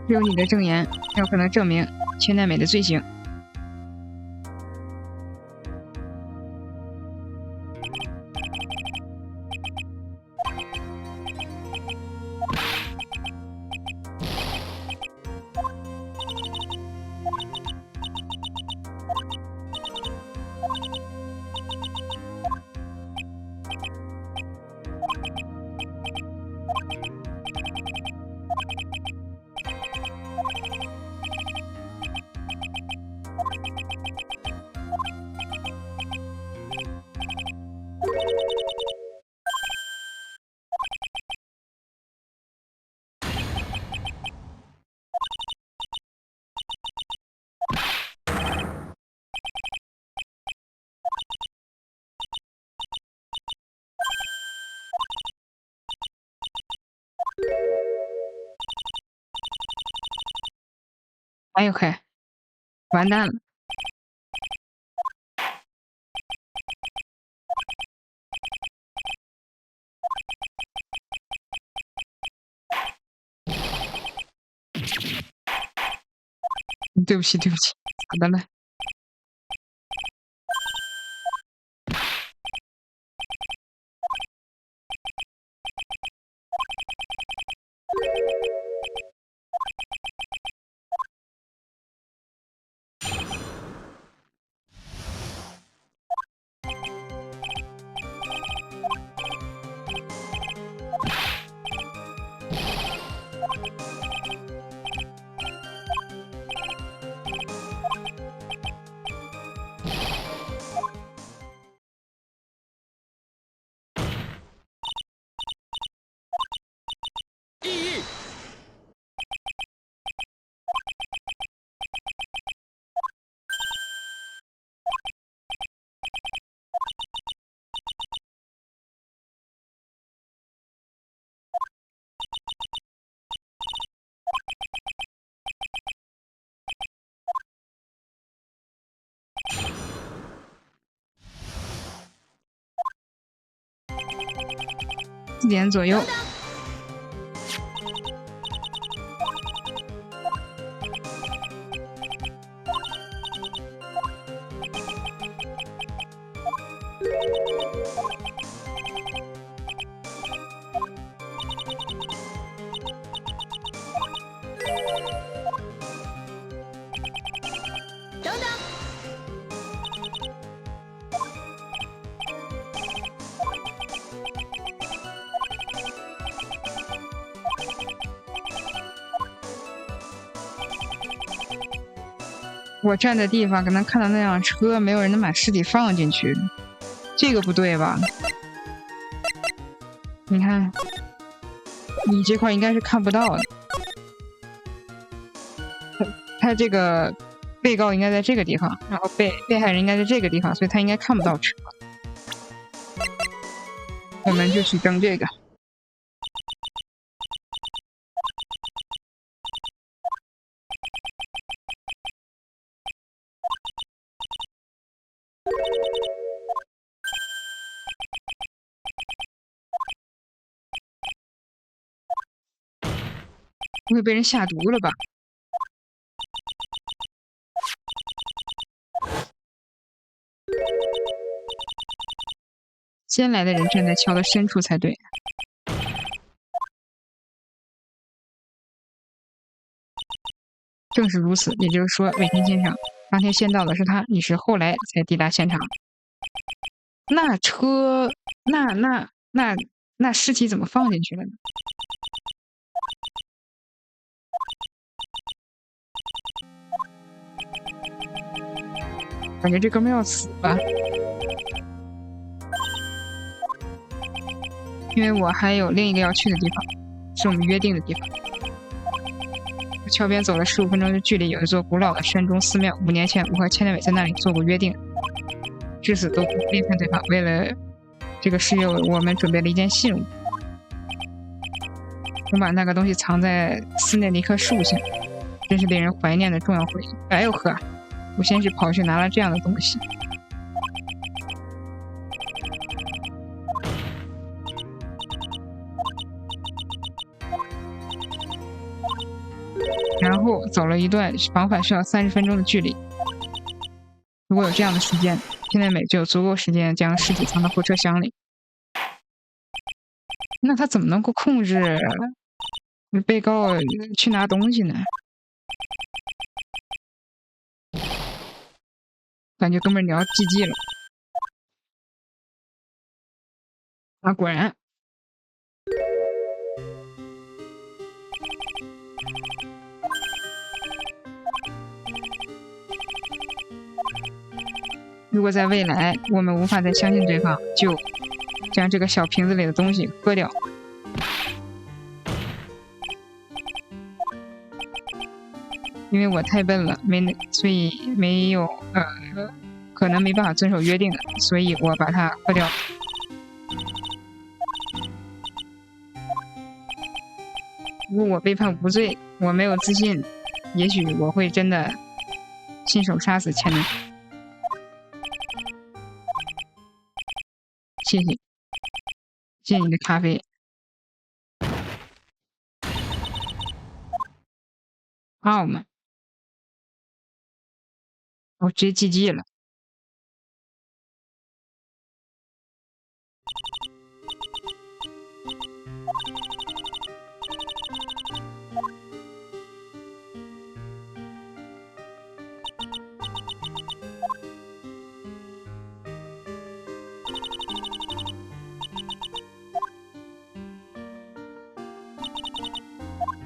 只有你的证言有可能证明千代美的罪行。哎呦嘿，完蛋了！对不起，对不起，咋的了？4点左右。等等，我站的地方可能看到那辆车，没有人能把尸体放进去，这个不对吧？你看，你这块应该是看不到的。他这个被告应该在这个地方，然后被害人应该在这个地方，所以他应该看不到车。我们就去登这个。不会被人下毒了吧？先来的人站在桥的深处才对。正是如此，也就是说，尾田先生当天先到的是他，你是后来才抵达现场。那车，那尸体怎么放进去了呢？感觉这哥们要死吧。因为我还有另一个要去的地方，是我们约定的地方。桥边走了15分钟的距离，有一座古老的山中寺庙。5年前，我和千代美在那里做过约定，至死都不背叛对方。为了这个事业，我们准备了一件信物。我把那个东西藏在寺内的一棵树下，真是令人怀念的重要回忆。哎呦呵，我先是跑去拿了这样的东西。然后走了一段往返需要30分钟的距离。如果有这样的时间，千代美就有足够时间将尸体藏到后车厢里。那他怎么能够控制被告去拿东西呢？感觉哥们儿你要 GG 了啊！果然。如果在未来我们无法再相信对方，就将这个小瓶子里的东西喝掉。因为我太笨了，所以没有可能没办法遵守约定的，所以我把它喝掉。如果我被判无罪，我没有自信，也许我会真的亲手杀死千年。谢谢，谢谢你的咖啡。好嘛，我直接 GG 了。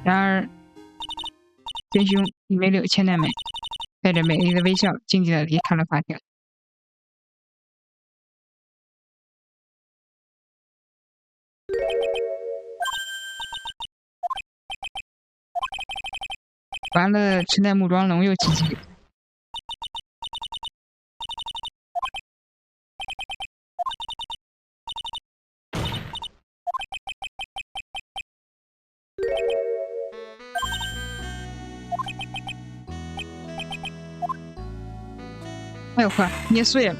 然而，真凶梅柳千代美带着美丽的微笑，静静地离开了法庭。完了，池袋木庄龙又GG。哎呦呵，捏碎了！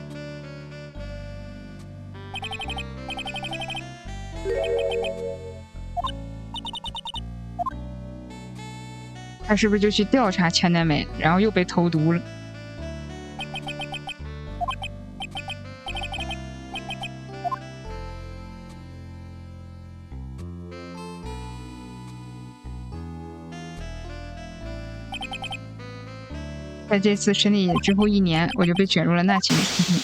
他是不是就去调查千代美，然后又被投毒了？在这次审理之后1年，我就被卷入了那起的事情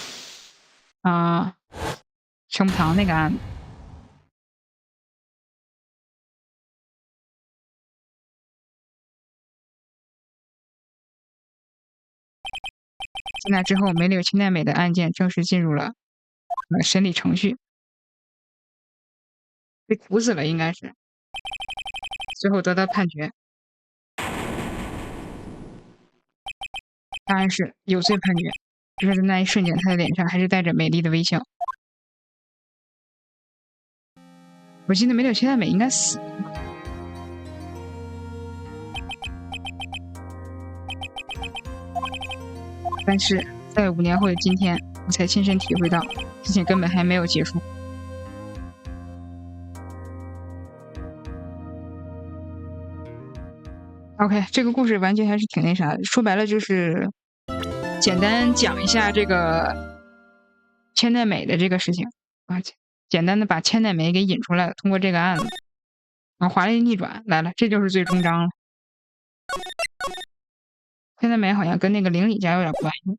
啊，生不堂那个案子。自那之后，梅柳千代美的案件正式进入了审理程序，被处死了，应该是，最后得到判决。答案是有罪判决，就是在那一瞬间，他的脸上还是带着美丽的微笑。我记得梅柳千代美应该死了，但是在5年后的今天，我才亲身体会到，事情根本还没有结束。OK， 这个故事完全还是挺那啥的，说白了就是简单讲一下这个千代美的这个事情啊，简单的把千代美给引出来了，通过这个案子啊，华丽逆转来了，这就是最终章了。千代美好像跟那个邻里家有点关系，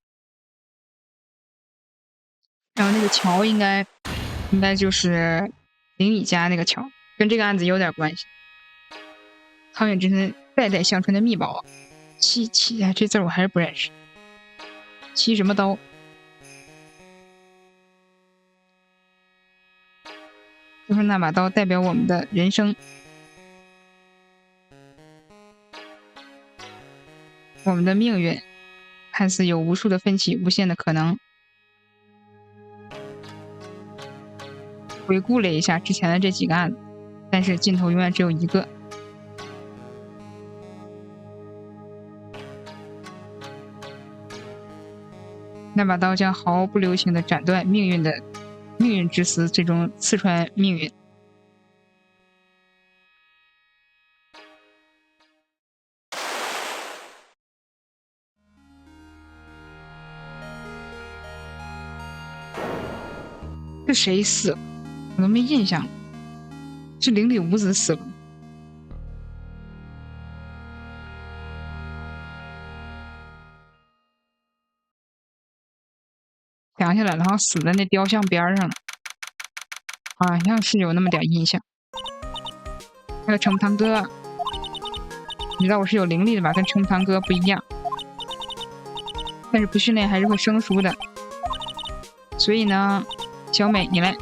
然后那个桥应该就是邻里家那个桥，跟这个案子有点关系。汤远之身代代相传的秘宝，七这字我还是不认识。七什么刀？就是那把刀代表我们的人生，我们的命运，看似有无数的分歧，无限的可能。回顾了一下之前的这几个案子，但是尽头永远只有一个。那把刀将毫不留情地斩断命运之丝，最终刺穿命运。是谁死了？我都没印象。是邻里五子死了。想起来了，然后死在那雕像边上了，好像是有那么点印象。那个程堂哥，你知道我是有灵力的吧？跟程堂哥不一样，但是不训练还是会生疏的。所以呢，小美你来。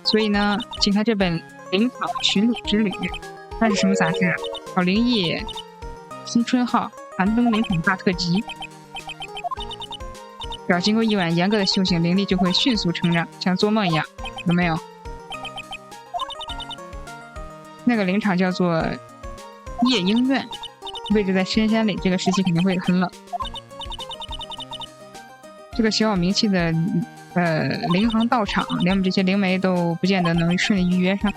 所以呢，请看这本《灵场寻路之旅》，它是什么杂志？好灵异新春号寒冬灵场大特辑。只要经过1晚严格的修行，灵力就会迅速成长，像做梦一样，有没有？那个灵场叫做夜莺院，位置在深山里，这个时期肯定会很冷。这个小有名气的灵行道场，连我们这些灵媒都不见得能顺利预约上。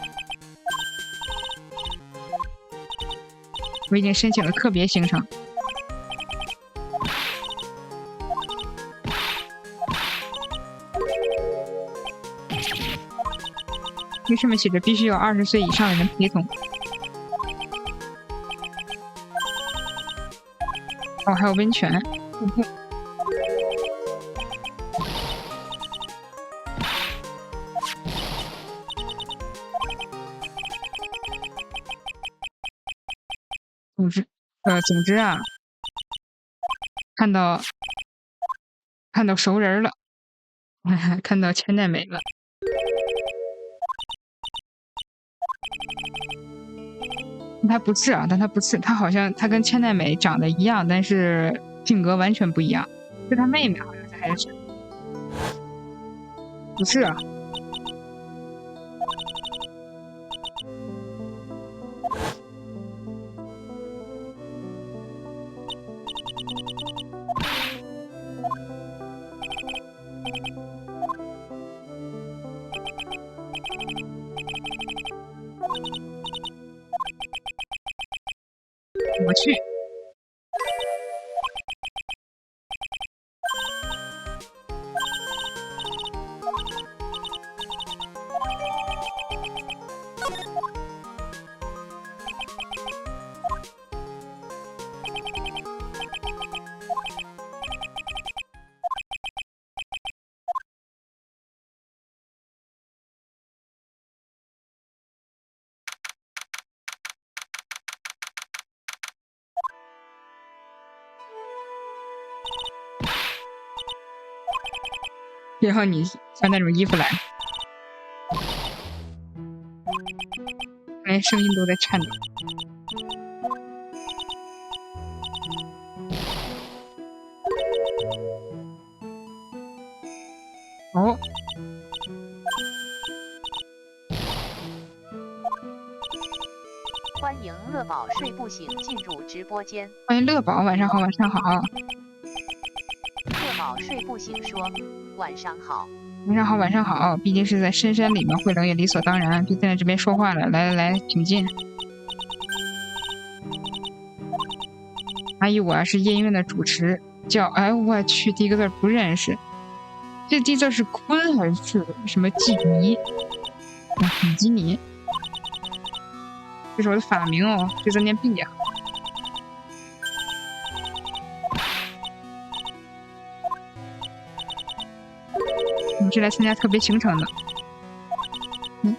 我已经申请了特别行程。这上面写着必须有20岁以上的人陪同。哦，还有温泉。总之啊，看到熟人了，看到千代美了。他不是啊，但他不是，他好像他跟千代美长得一样，但是性格完全不一样。是他妹妹，好像是还是不是啊？我去。然后你穿那种衣服来，连声音都在颤抖。哦，欢迎乐宝睡不醒进入直播间。欢迎乐宝，晚上好，晚上好。乐宝睡不醒说：“晚上好。”晚上好，晚上好。毕竟是在深山里面，会冷也理所当然。就在这边说话了，来，请进。阿姨，我是夜音乐的主持，叫哎，我去，第一个字不认识。这第一字是坤还是什么季尼？比基尼。这是我的法名哦，这字念毕呀。你是来参加特别行程的。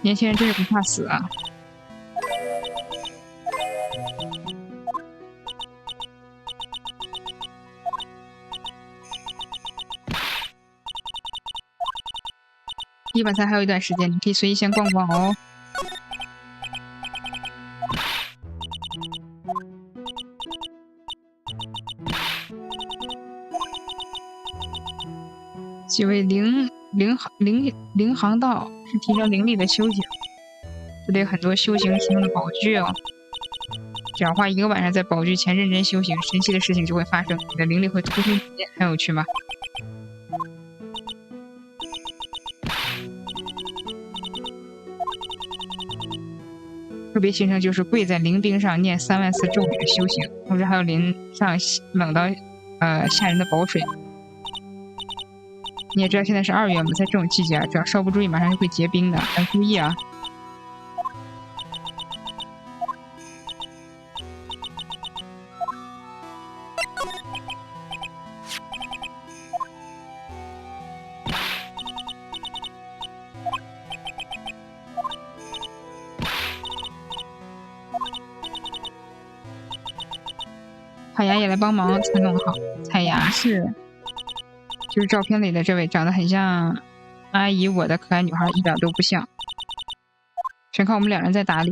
年轻人真是不怕死啊！离晚餐还有一段时间，你可以随意先逛逛哦。几位灵行道是提升灵力的修行，这里有很多修行使用的宝具哦。只要花1个晚上在宝具前认真修行，神奇的事情就会发生，你的灵力会突飞猛进，很有趣吧？特别行程就是跪在灵冰上念3万次咒语的修行，同时还有淋上冷到吓人的宝水。你也知道现在是2月嘛，在这种季节，只要稍不注意，马上就会结冰的，要注意啊！彩牙也来帮忙才弄好。彩牙就是照片里的这位，长得很像阿姨我的可爱女孩，一点都不像，全靠我们2人在打理。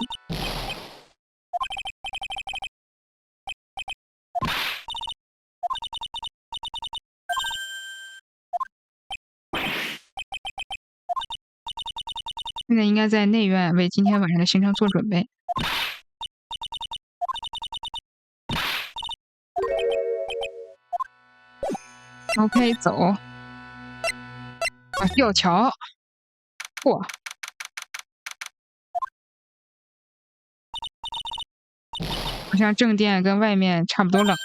现在应该在内院为今天晚上的行程做准备。OK， 走。啊，吊桥。嚯！好像正殿跟外面差不多冷了。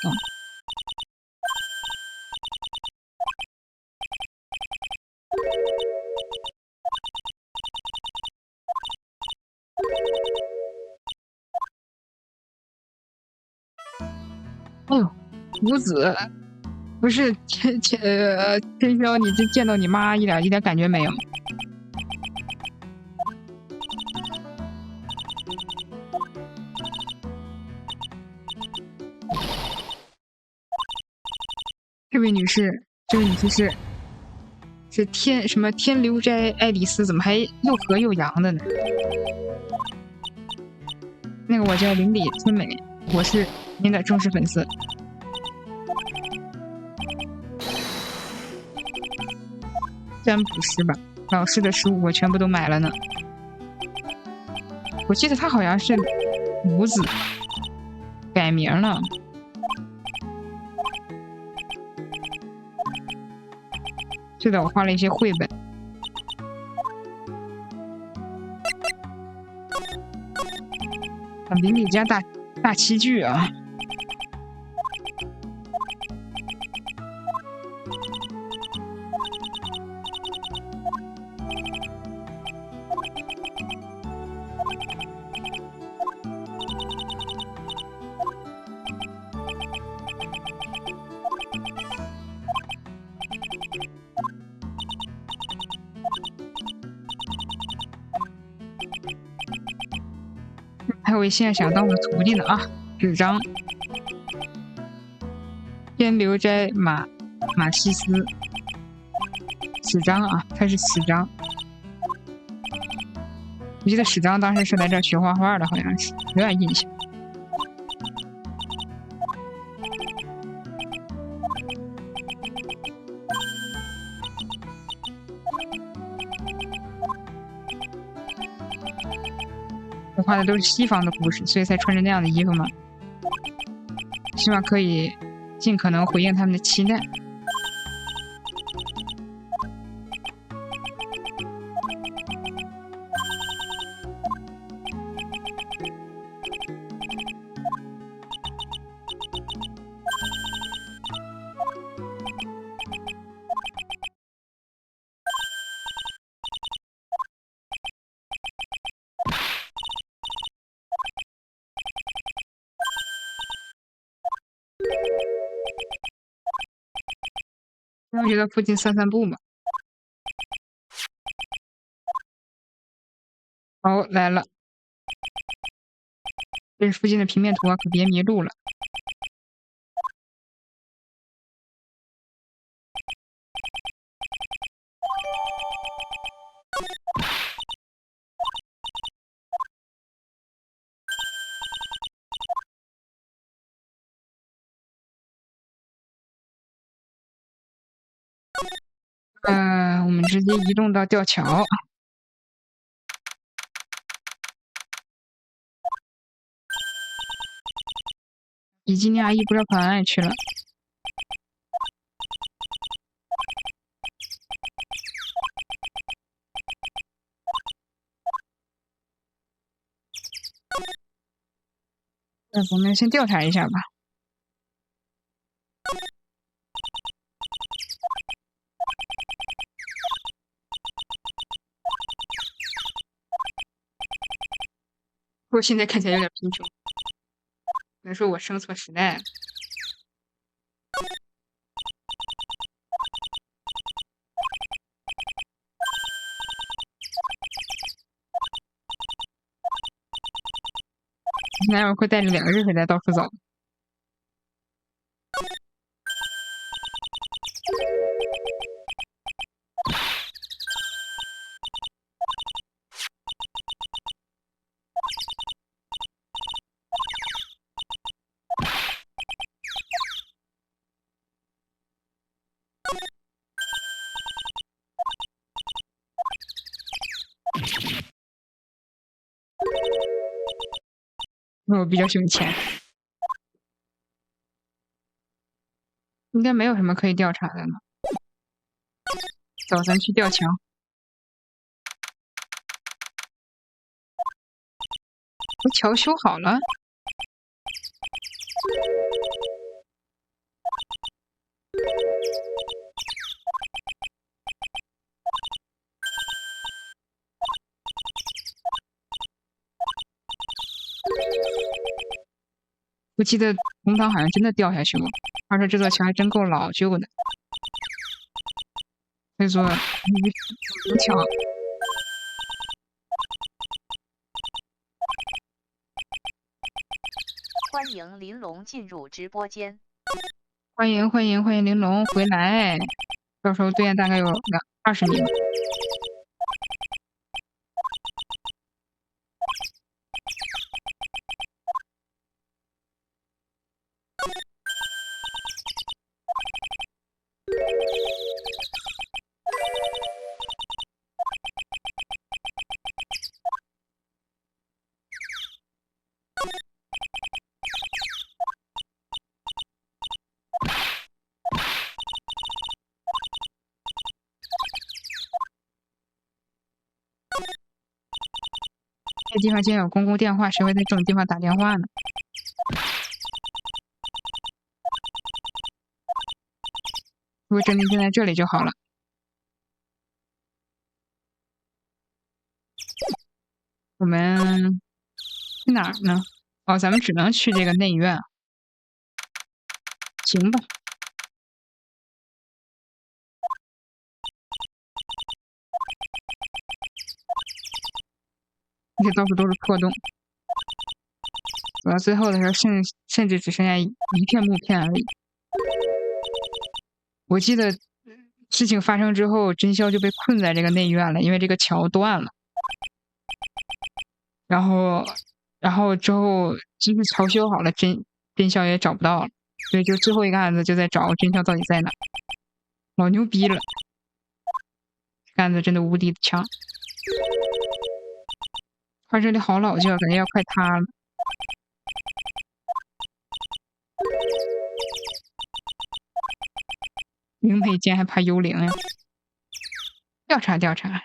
哎呦，五子，不是天霄，你这见到你妈一点感觉没有？这位女士是天流斋爱丽丝，怎么还又和又阳的呢？那个我叫邻里春美，我是您的忠实粉丝。占卜师吧，老师的书我全部都买了呢。我记得他好像是五子改名了。是的，我画了一些绘本。邻里家大器具啊！还有位现在想当我的徒弟呢啊，纸张，天流斋马西斯，史章啊，他是史章。我记得史章当时是来这儿学画画的，好像是有点印象。我画的都是西方的故事，所以才穿着那样的衣服嘛。希望可以尽可能回应他们的期待。我就在附近散步嘛。好，来了，这是附近的平面图啊，可别迷路了。我们直接移动到吊桥。比基尼阿姨不知道跑哪里去了。我们先调查一下吧。我现在看起来有点贫穷，可能说我生错时代了。现在我会带着2个热水袋到处走。我比较喜欢钱。应该没有什么可以调查的了。走，咱去吊桥。这桥修好了。我记得红糖好像真的掉下去过，而且这座桥还真够老旧的。所以说，无桥。欢迎林龙进入直播间。欢迎欢迎欢迎玲珑回来，到时候对岸大概有20名。这地方竟然有公共电话，谁会在这种地方打电话呢？如果真的就在这里就好了。我们去哪儿呢？哦，咱们只能去这个内院。行吧。而且到处都是破洞，走到最后的时候，甚至只剩下一片木片而已。我记得事情发生之后，真宵就被困在这个内院了，因为这个桥断了。然后之后即使桥修好了，真宵也找不到了，所以就最后一个案子就在找真宵到底在哪。老牛逼了，这个案子真的无敌的强。它这里好老旧，感觉要快塌了。灵媒间还怕幽灵呀？调查调查。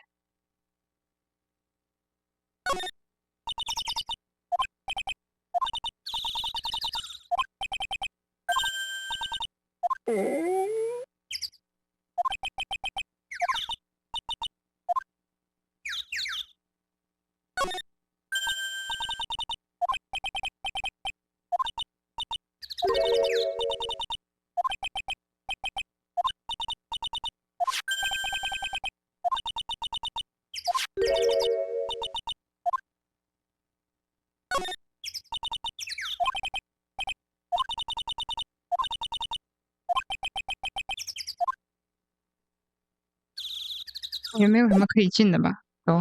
也没有什么可以进的吧？走。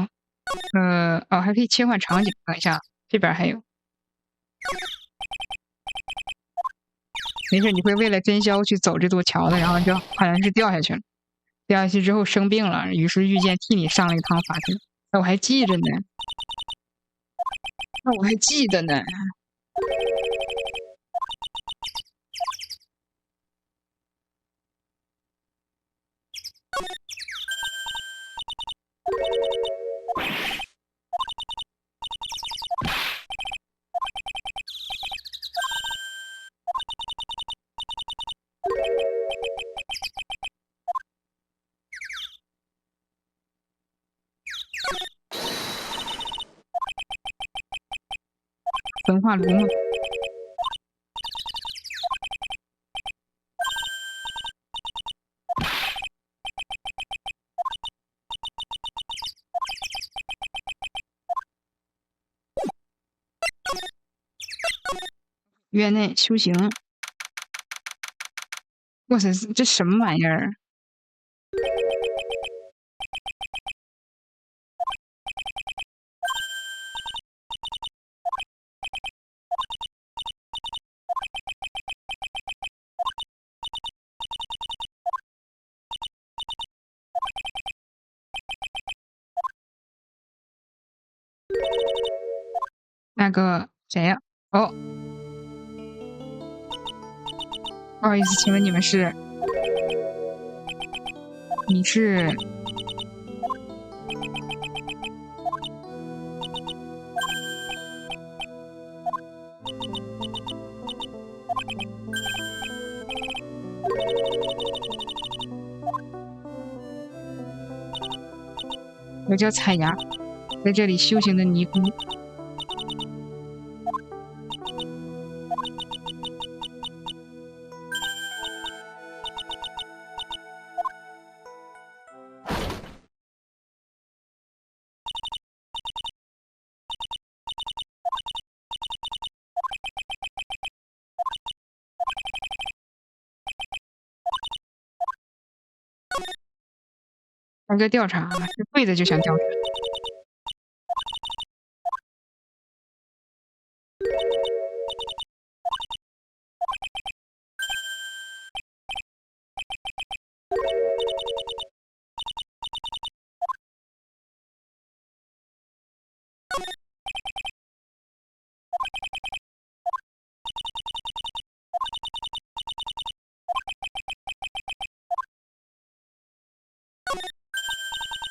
哦，还可以切换场景。等一下，这边还有。没事，你会为了真宵去走这座桥的，然后就好像是掉下去了。掉下去之后生病了，于是遇见替你上了一趟法庭。那我还记着呢。那我还记得呢。焚化炉吗？院内修行。哇塞，这什么玩意儿？那个谁呀？哦，不好意思，请问你们是？你是？我叫彩芽，在这里修行的尼姑。来个调查，这跪着就想调查。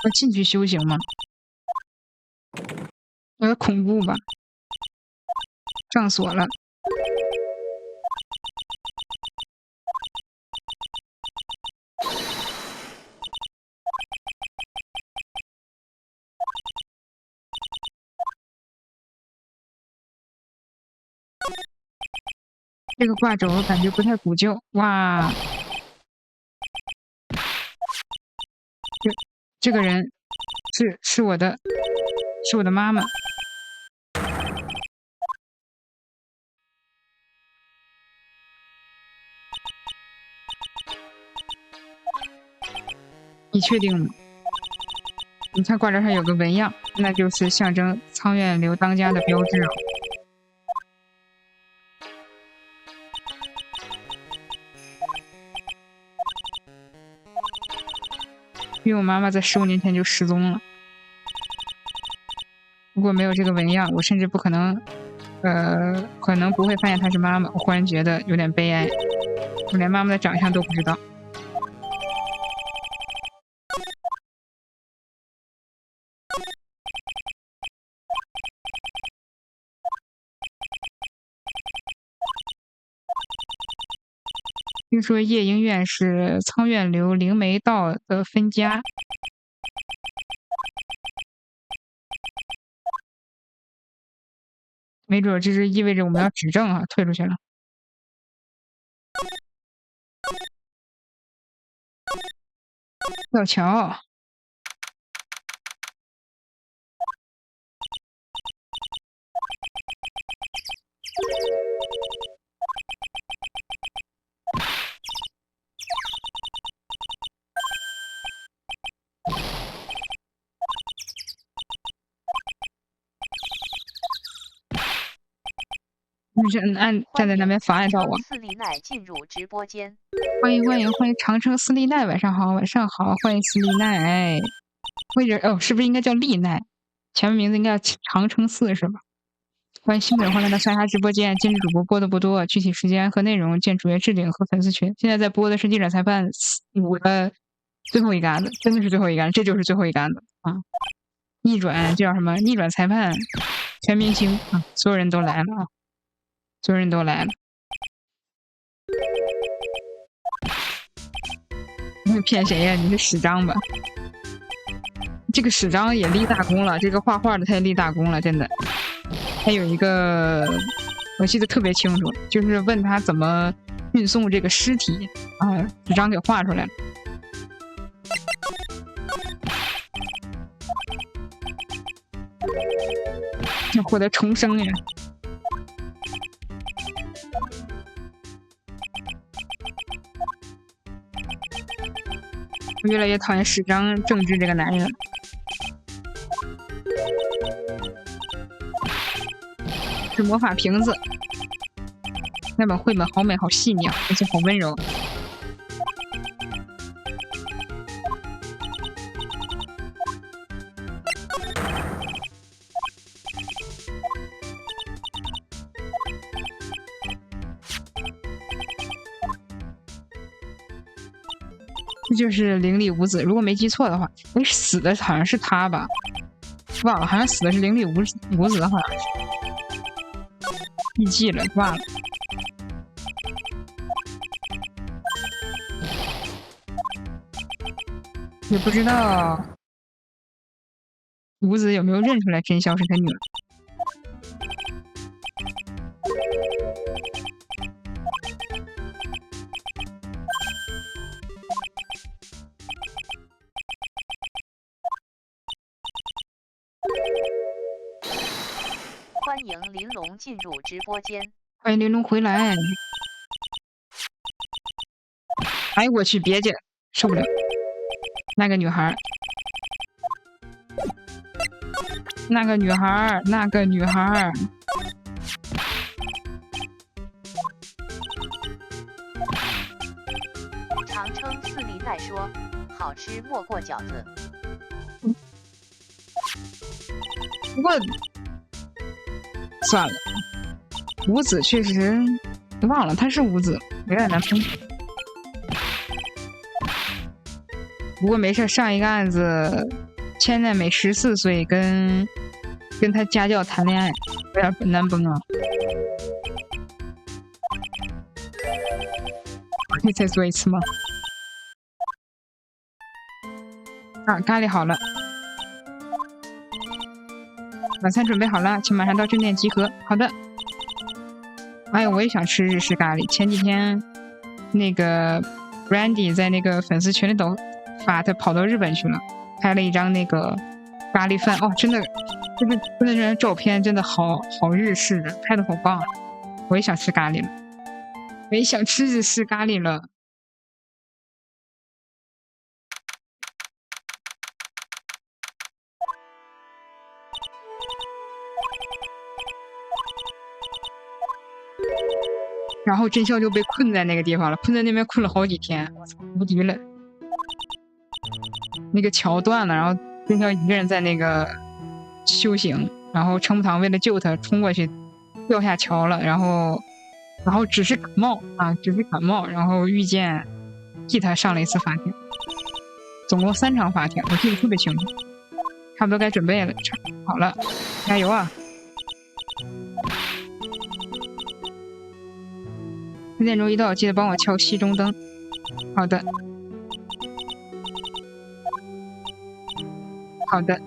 要进去修行吗？有点恐怖吧？上锁了。这个挂轴感觉不太古旧，哇！这个人是我的妈妈。你确定吗？你看挂轴上有个纹样，那就是象征苍院流当家的标志哦。因为我妈妈在15年前就失踪了，如果没有这个纹样，我甚至不可能，可能不会发现她是妈妈。我忽然觉得有点悲哀，我连妈妈的长相都不知道。听说夜莺院是苍院流灵媒道的分家，没准这是意味着我们要指证啊，退出去了。吊桥。你是站在那边妨碍到我。斯利奈进入直播间。欢迎长城斯利奈，晚上好，欢迎斯利奈。或者是不是应该叫利奈？前面名字应该叫长城寺是吧？欢迎新本欢来到莎莎直播间。今日主播播的不多，具体时间和内容见主页置顶和粉丝群。现在在播的是逆转裁判5的最后一杆子，真的是最后一杆，这就是最后一杆子啊！逆转叫什么？逆转裁判全明星啊！所有人都来了啊！所有人都来了。你会骗谁呀？你是史章吧？这个史章也立大功了，这个画画的他也立大功了，真的。还有一个我记得特别清楚，就是问他怎么运送这个尸体啊，史章给画出来了。要获得重生呀！我越来越讨厌史章政治这个男人。是魔法瓶子，那本绘本好美好细腻啊，而且好温柔。这就是灵力无子，如果没记错的话，哎，死的好像是他吧？忘了，好像死的是灵力无子，好像是。忘记了，忘了。也不知道无子有没有认出来真宵是他女儿。欢迎玲珑进入直播间。欢迎玲珑回来。哎，我去，别介，受不了。那个女孩，那个女孩，那个女孩。长称四力带说，好吃莫过饺子。不过算了，无子确实忘了他是无子，有点难分。不过没事，上一个案子，千奈美14岁跟他家教谈恋爱，有点难崩啊。可以再做一次吗？啊，咖喱好了，晚餐准备好了，请马上到正殿集合。好的。哎呀，我也想吃日式咖喱。前几天那个 Brandy 在那个粉丝群里头发，他跑到日本去了，拍了一张那个咖喱饭。哦，真的这张照片真的好日式的，拍的好棒啊！我也想吃咖喱了，我也想吃日式咖喱了。然后真宵就被困在那个地方了，困在那边困了好几天，我操，无敌了。那个桥断了，然后真宵一个人在那个修行，然后程步堂为了救他冲过去，掉下桥了，然后只是感冒啊，只是感冒，然后遇见替他上了一次法庭，总共3场法庭，我记得特别清楚。差不多该准备了，好了，加油啊！4点钟一到，记得帮我敲熄钟灯。好的，好的。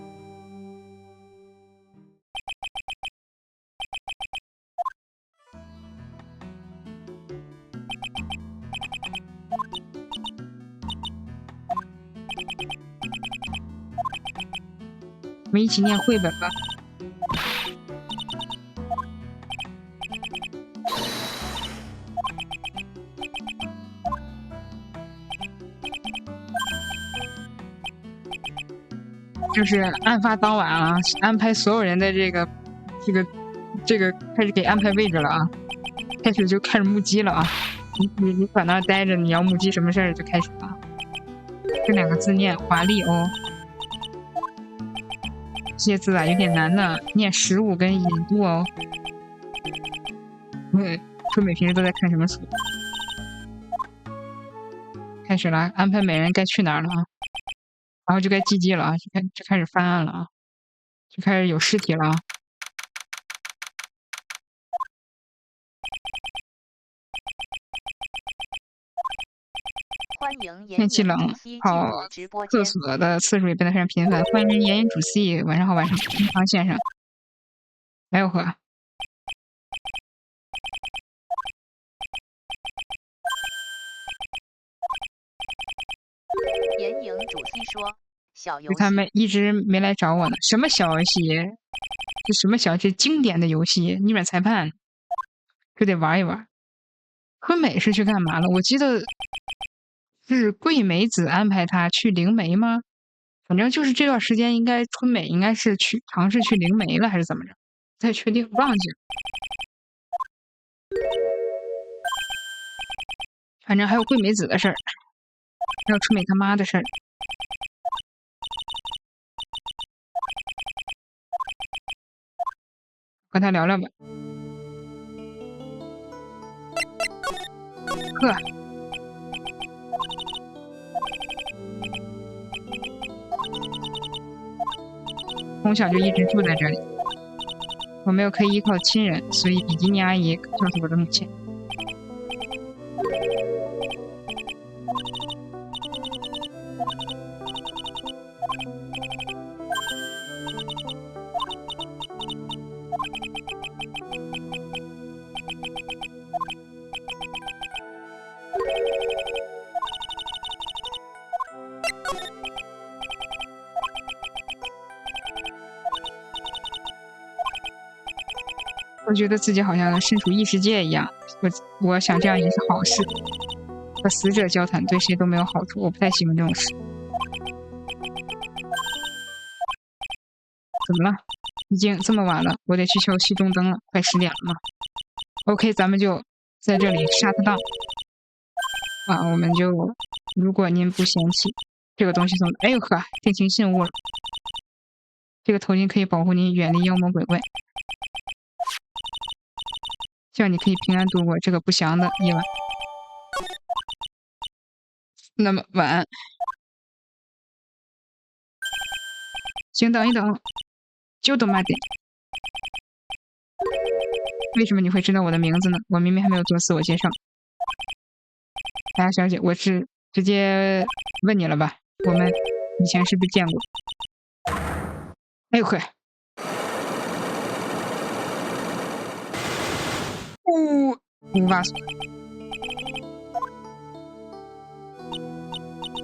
我们一起念绘本吧。就是案发当晚啊，安排所有人的这个开始给安排位置了啊，开始目击了啊。你在那儿待着，你要目击什么事儿就开始了。这2个字念华丽哦，这些字啊有点难呢，念15跟引渡哦。春美平时都在看什么书？开始了，安排每人该去哪儿了啊。然后就该记记了啊，就开始翻案了啊，就开始有尸体了啊。欢迎天气冷，跑厕所的次数也变得非常频繁。欢迎炎炎主 C， 晚上好，晚上好，平常线上，来我喝。炎影主 C 说：“小游戏。”他们一直没来找我呢。什么小游戏？这什么小？这经典的游戏，逆转裁判，这得玩一玩。春美是去干嘛了？我记得是桂美子安排他去灵媒吗？反正就是这段时间，春美应该是尝试去灵媒了，还是怎么着？不太确定，忘记了。反正还有桂美子的事儿，还有春美他妈的事儿。跟他聊聊吧。呵，从小就一直住在这里。我没有可以依靠的亲人，所以比基尼阿姨就是我的母亲。我觉得自己好像身处异世界一样，我想这样也是好事。和死者交谈对谁都没有好处，我不太喜欢这种事。怎么了？已经这么晚了，我得去敲熄钟灯了，快10点了嘛。OK， 咱们就在这里杀他档。我们就，如果您不嫌弃，这个东西送的，哎呦呵，定情信物了。这个头巾可以保护您远离妖魔鬼怪。希望你可以平安度过这个不祥的夜晚。那么晚安。请等一等，就等慢点。为什么你会知道我的名字呢？我明明还没有做自我介绍。大家小姐，我是直接问你了吧？我们以前是不是见过？哎呦呵！5把锁，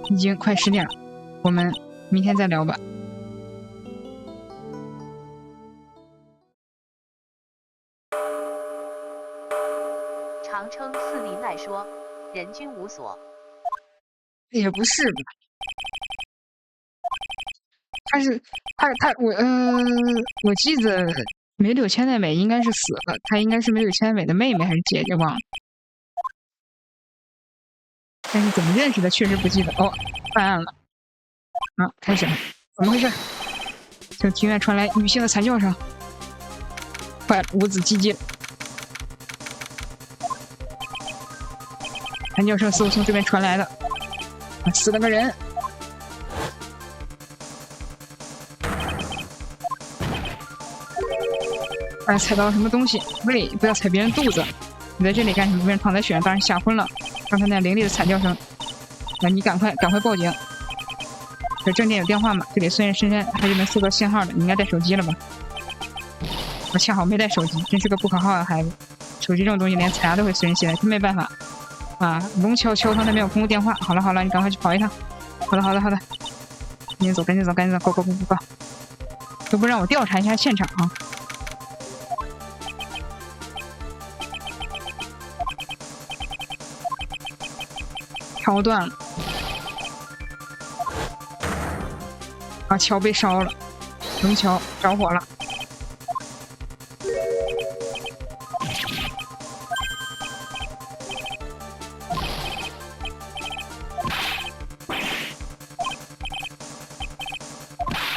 已经快10点了，我们明天再聊吧。长称四力奈说，人均无所。也不是吧？我记得梅柳千代美应该是死了，她应该是梅柳千代美的妹妹还是姐姐忘了。但是怎么认识的确实不记得。犯案了。开始了，怎么回事？从庭院传来女性的惨叫声。快了，无子鸡鸡了。惨叫声似乎从这边传来的。死了个人。踩到什么东西？喂，不要踩别人肚子！你在这里干什么？别人躺在雪上，当然吓昏了。刚才那凌厉的惨叫声，你赶快报警！这正店有电话吗？这里虽然深山，还是能收到信号的。你应该带手机了吧？我恰好没带手机，真是个不可靠的孩子。手机这种东西连踩都会随身携带，真没办法。龙桥桥头那边有公共电话。好了，你赶快去跑一趟。好的。赶紧走，go，都不让我调查一下现场啊！桥断了，桥被烧了，龙桥着火了。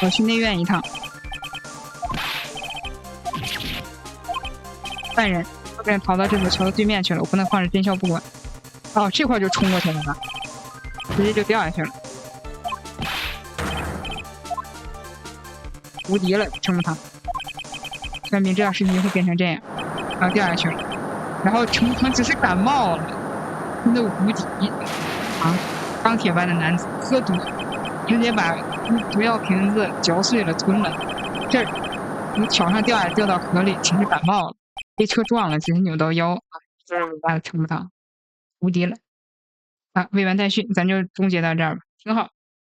我去内院一趟。犯人逃到这座桥的对面去了，我不能放着真相不管。这块就冲过去了吧，直接就掉下去了。无敌了，程木堂。虽然明知道事情会变成这样，然后掉下去了。然后程木堂只是感冒了，真的无敌钢铁般的男子喝毒，直接把毒药瓶子嚼碎了吞了。这从桥上掉到河里，只是感冒了，被车撞了，只是扭到腰。这是伟大的程木堂。无敌了未完待续，咱就终结到这儿吧，挺好，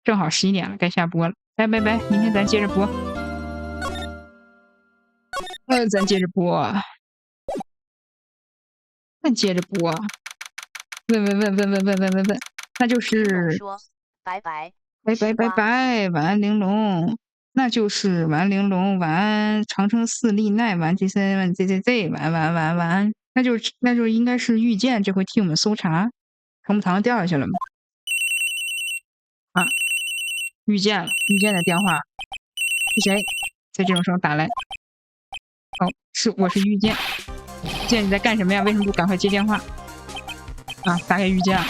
正好11点了，该下播了，拜，明天咱接着播。咱接着播，问，那就是说拜拜，晚安玲珑，那就是晚安玲珑，晚安长城4力奈，晚安 J3 晚 ZZZ， 晚安。那就应该是遇见这回替我们搜查，程木堂掉下去了吗？遇见的电话是谁？在这种时候打来。我是遇见。遇见你在干什么呀？为什么不赶快接电话？打给遇见了。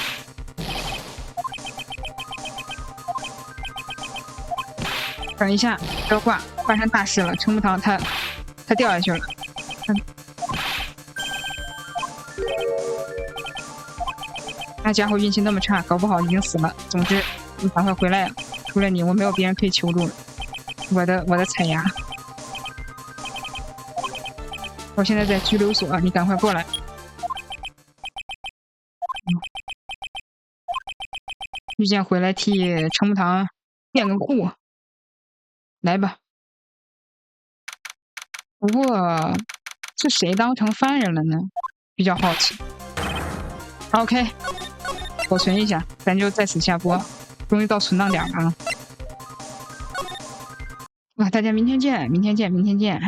等一下，不要挂。发生大事了，程木堂他掉下去了。那家伙运气那么差，搞不好已经死了。总之，你赶快回来呀！除了你，我没有别人可以求助了。我的彩牙，我现在在拘留所，你赶快过来。遇见回来替程木堂辩个护，来吧。不过是谁当成犯人了呢？比较好奇。OK， 保存一下，咱就在此下播。终于到存档点了啊！哇，大家明天见，明天见，明天见。